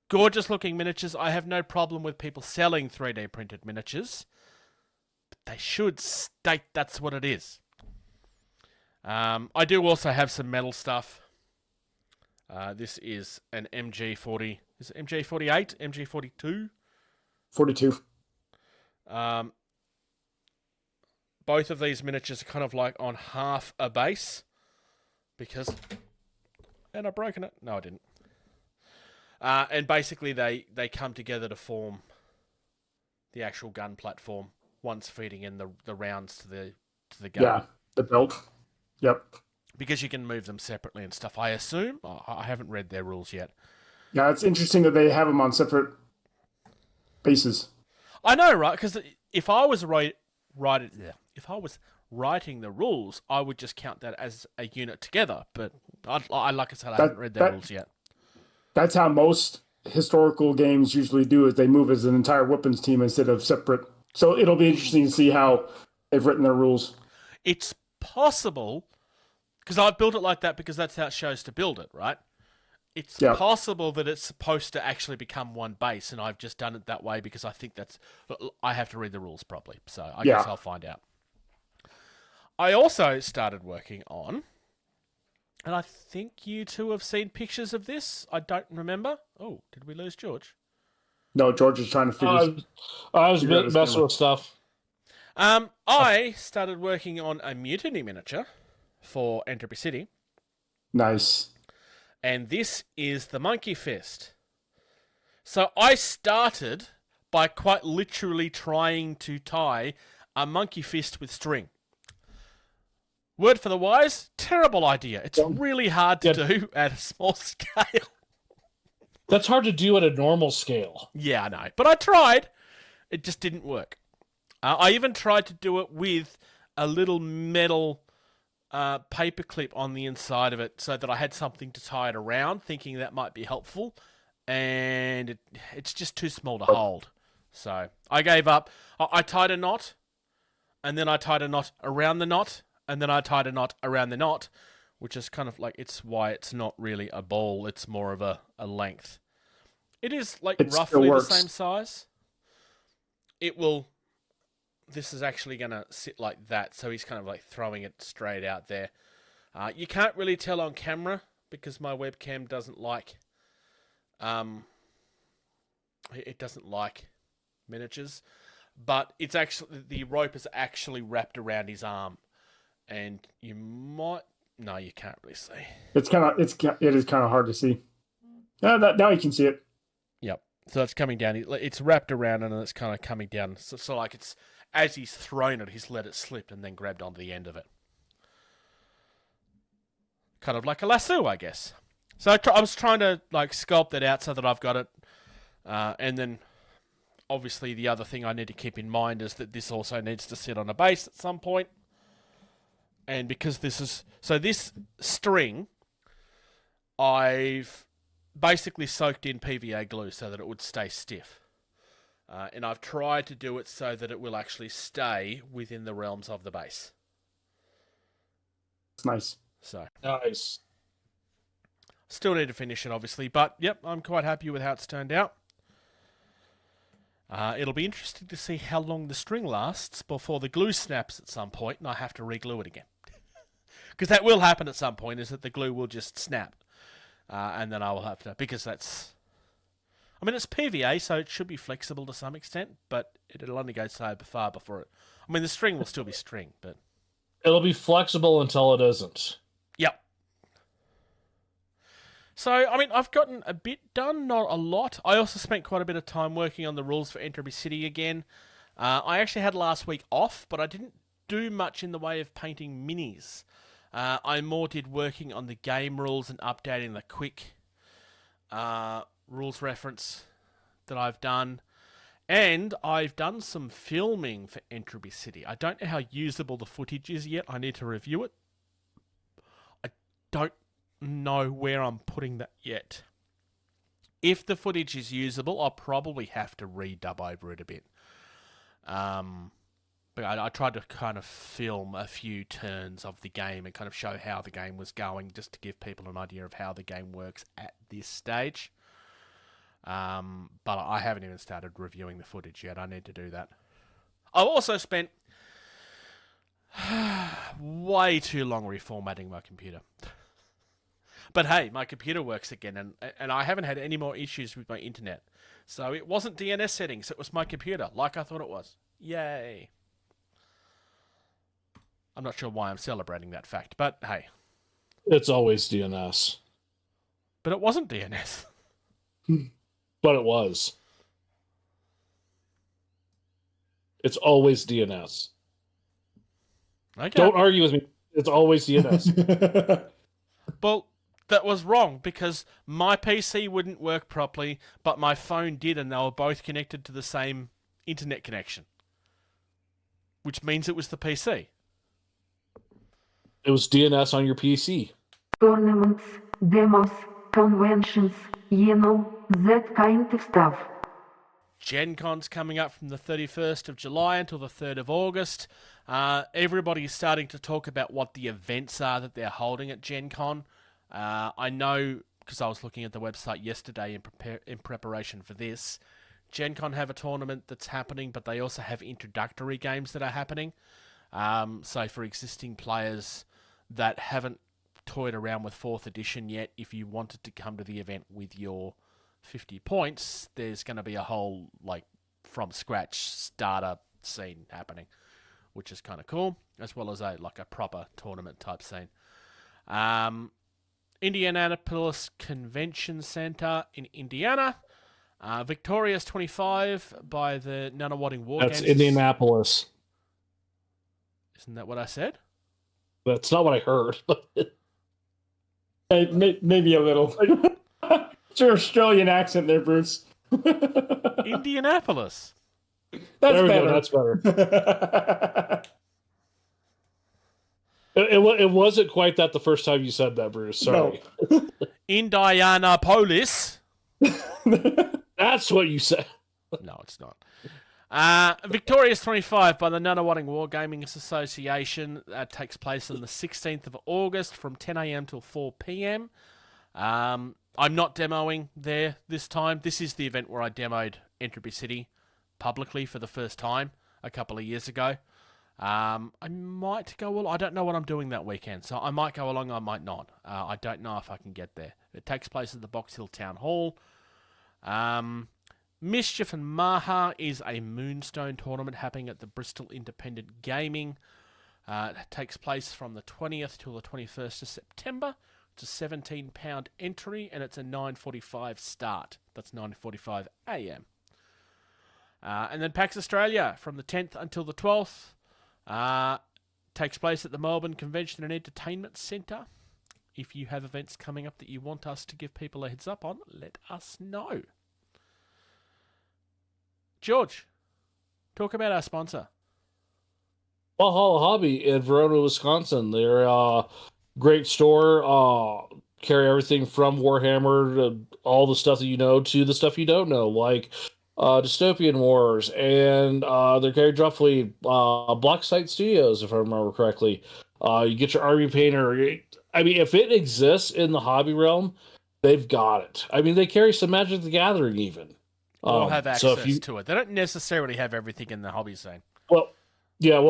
Gorgeous looking miniatures. I have no problem with people selling 3D printed miniatures, but they should state that's what it is. I do also have some metal stuff. This is an MG40. Is it MG48? MG42? 42. Both of these miniatures are kind of like on half a base. Because... And I've broken it. No, I didn't. And basically they come together to form the actual gun platform. One's feeding in the rounds to the gun. Yeah, the belt. Yep. Because you can move them separately and stuff, I assume. I haven't read their rules yet. Yeah, it's interesting that they have them on separate bases. I know, right? Because if I was writing the rules, I would just count that as a unit together. But I like I said, I haven't read their rules yet. That's how most historical games usually do it. They move as an entire weapons team instead of separate. So it'll be interesting to see how they've written their rules. It's possible, because I've built it like that because that's how it shows to build it, right? It's possible that it's supposed to actually become one base, and I've just done it that way because I think I have to read the rules properly. So I guess I'll find out. I also started working on, and I think you two have seen pictures of this. I don't remember. Oh, did we lose George? No, George is trying to figure. I was messing with stuff. I started working on a mutiny miniature for Entropy City. Nice. And this is the Monkey Fist. So I started by quite literally trying to tie a monkey fist with string. Word for the wise, terrible idea. It's really hard to do at a small scale. That's hard to do at a normal scale. Yeah, I know. But I tried. It just didn't work. I even tried to do it with a little metal paper clip on the inside of it so that I had something to tie it around, thinking that might be helpful. And it's just too small to hold. So I gave up. I tied a knot, and then I tied a knot around the knot, and then I tied a knot around the knot, which is kind of like, it's why it's not really a ball. It's more of a length. It is like roughly the same size. This is actually going to sit like that, so he's kind of like throwing it straight out there. You can't really tell on camera because my webcam doesn't like... it doesn't like miniatures, but it's actually, the rope is actually wrapped around his arm, and you might... No, you can't really see. It is kind of hard to see. Now you can see it. Yep. So it's coming down. It's wrapped around and it's kind of coming down. So like it's, as he's thrown it, he's let it slip and then grabbed onto the end of it. Kind of like a lasso, I guess. So I was trying to like sculpt it out so that I've got it. And then obviously the other thing I need to keep in mind is that this also needs to sit on a base at some point. And because this string, I've basically soaked in PVA glue so that it would stay stiff. And I've tried to do it so that it will actually stay within the realms of the base. It's nice. So nice. Still need to finish it, obviously, but yep, I'm quite happy with how it's turned out. It'll be interesting to see how long the string lasts before the glue snaps at some point and I have to re-glue it again. Because that will happen at some point, is that the glue will just snap. And then I will have to, because that's... I mean, it's PVA, so it should be flexible to some extent, but it'll only go so far before it... I mean, the string will still be string, but... It'll be flexible until it isn't. Yep. So, I mean, I've gotten a bit done, not a lot. I also spent quite a bit of time working on the rules for Entropy City again. I actually had last week off, but I didn't do much in the way of painting minis. I more did working on the game rules and updating the quick rules reference that I've done. And I've done some filming for Entropy City. I don't know how usable the footage is yet. I need to review it. I don't know where I'm putting that yet. If the footage is usable, I'll probably have to redub over it a bit. But I tried to kind of film a few turns of the game and kind of show how the game was going, just to give people an idea of how the game works at this stage. But I haven't even started reviewing the footage yet. I need to do that. I've also spent way too long reformatting my computer. But hey, my computer works again, and I haven't had any more issues with my internet. So it wasn't DNS settings, it was my computer, like I thought it was. Yay. I'm not sure why I'm celebrating that fact, but hey. It's always DNS. But it wasn't DNS. But it was. It's always DNS. Okay. Don't argue with me. It's always DNS. Well, that was wrong, because my PC wouldn't work properly, but my phone did, and they were both connected to the same internet connection. Which means it was the PC. It was DNS on your PC. Tournaments, demos, conventions, that kind of stuff. Gen Con's coming up from the 31st of July until the 3rd of August. Everybody's starting to talk about what the events are that they're holding at Gen Con. I know, because I was looking at the website yesterday in preparation for this, Gen Con have a tournament that's happening, but they also have introductory games that are happening. So for existing players that haven't toyed around with 4th edition yet, if you wanted to come to the event with your 50 points, there's going to be a whole, like, from scratch starter scene happening, which is kind of cool, as well as a proper tournament type scene. Indianapolis Convention Center in Indiana. Victoria's 25 by the Nunawading War Games. That's Indianapolis. Isn't that what I said? That's not what I heard. Maybe a little. It's your Australian accent there, Bruce. Indianapolis. That's there we better. go. That's better. It wasn't quite that the first time you said that, Bruce. Sorry. No. Indianapolis. That's what you said. No, it's not. Victoria's 25 by the Nunawading Wargaming Association takes place on the 16th of August from 10 a.m. till 4 p.m. I'm not demoing there this time. This is the event where I demoed Entropy City publicly for the first time a couple of years ago. I might go along. I don't know what I'm doing that weekend, so I might go along, I might not. I don't know if I can get there. It takes place at the Box Hill Town Hall. Mischief and Maha is a Moonstone tournament happening at the Bristol Independent Gaming. It takes place from the 20th till the 21st of September. It's a £17 entry, and it's a 9:45 start. That's 9:45 a.m. And then PAX Australia from the 10th until the 12th. Takes place at the Melbourne Convention and Entertainment Centre. If you have events coming up that you want us to give people a heads up on, let us know. George, talk about our sponsor. Valhalla Hobby in Verona, Wisconsin. They're a great store. Carry everything from Warhammer to all the stuff that you know to the stuff you don't know, like Dystopian Wars, and they're carried roughly Black Site Studios, if I remember correctly. You get your army painter. I mean, if it exists in the hobby realm, they've got it. I mean, they carry some Magic the Gathering even. Or have access to it. They don't necessarily have everything in the hobby scene. Well, yeah,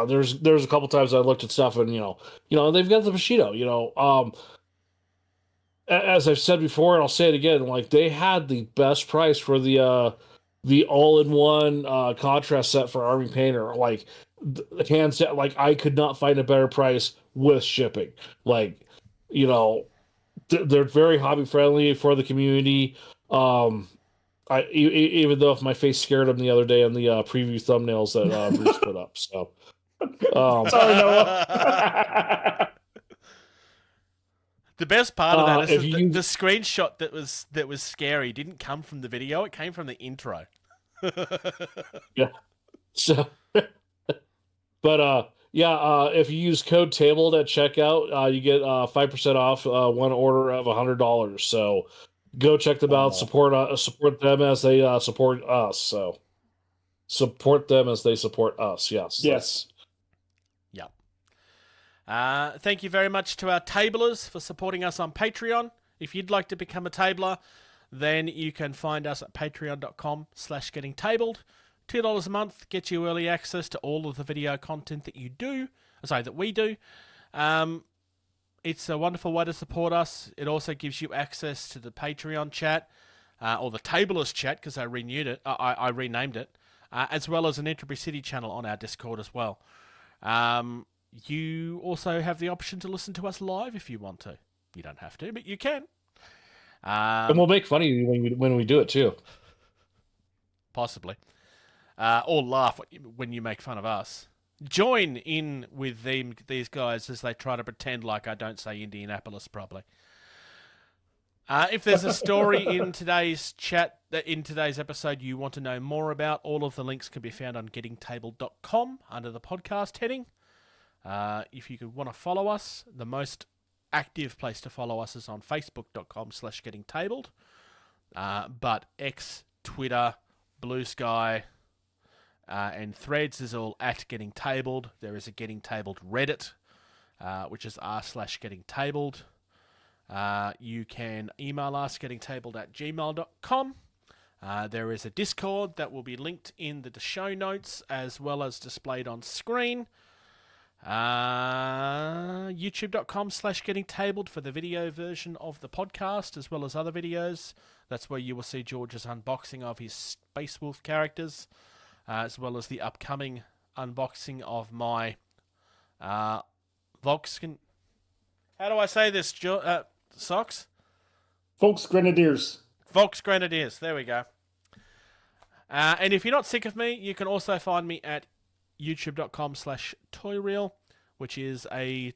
there's a couple times I looked at stuff and they've got the Bushido. As I've said before, and I'll say it again, like they had the best price for the all-in-one contrast set for Army Painter. Like hands down, like I could not find a better price with shipping. Like they're very hobby friendly for the community. Even though if my face scared him the other day on the preview thumbnails that Bruce put up. So, sorry, Noah. The best part of that is the screenshot that was scary didn't come from the video; it came from the intro. Yeah. So, but if you use code tabled at checkout, you get 5% off one order of $100. So go check them out. Support them as they support us. So support them as they support us. Yes. Yep. Thank you very much to our tablers for supporting us on Patreon. If you'd like to become a tabler, then you can find us at patreon.com/gettingtabled. $2 a month gets you early access to all of the video content that we do. It's a wonderful way to support us. It also gives you access to the Patreon chat, or the Tablers chat, because I renamed it, as well as an Entropy City channel on our Discord as well. You also have the option to listen to us live if you want to. You don't have to, but you can. And we'll make fun of you when we do it too. Possibly. Or laugh when you make fun of us. Join in with these guys as they try to pretend like I don't say Indianapolis properly. If there's a story in today's episode you want to know more about, all of the links can be found on gettingtabled.com under the podcast heading. If you want to follow us, the most active place to follow us is on facebook.com/gettingtabled. But X, Twitter, Blusky, and Threads is all at Getting Tabled. There is a Getting Tabled Reddit, which is r/gettingtabled. You can email us, gettingtabled@gmail.com. There is a Discord that will be linked in the show notes as well as displayed on screen. YouTube.com/gettingtabled for the video version of the podcast as well as other videos. That's where you will see George's unboxing of his Space Wolf characters, as well as the upcoming unboxing of my Volkswagen. How do I say this, Socks? Volksgrenadiers. Volksgrenadiers. There we go. And if you're not sick of me, you can also find me at youtube.com/toyreel, which is a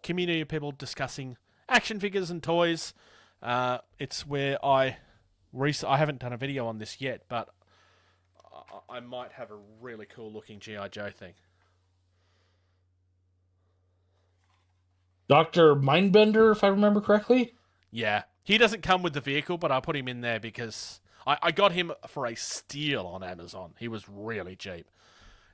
community of people discussing action figures and toys. It's where I haven't done a video on this yet, but I might have a really cool looking G.I. Joe thing. Dr. Mindbender, if I remember correctly? Yeah. He doesn't come with the vehicle, but I put him in there because I got him for a steal on Amazon. He was really cheap.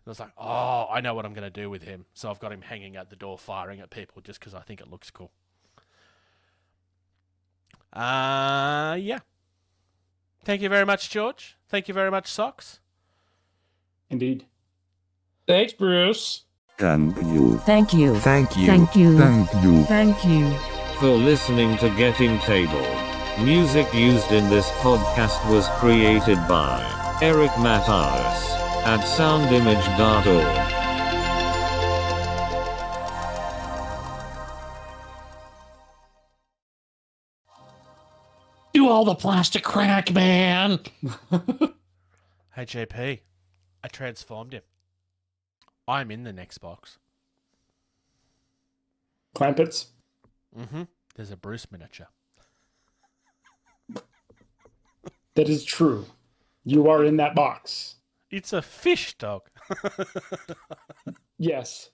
I was like, oh, I know what I'm going to do with him. So I've got him hanging at the door firing at people just because I think it looks cool. Yeah. Thank you very much, George. Thank you very much, Socks. Indeed. Thanks, Bruce. Thank you. Thank you. Thank you. Thank you. Thank you. Thank you. For listening to Getting Tabled. Music used in this podcast was created by Eric Matyas at soundimage.org. Do all the plastic crack, man. Hey, JP. I transformed him. I'm in the next box. Clampets? Mm-hmm. There's a Bruce miniature. That is true. You are in that box. It's a fish dog. Yes.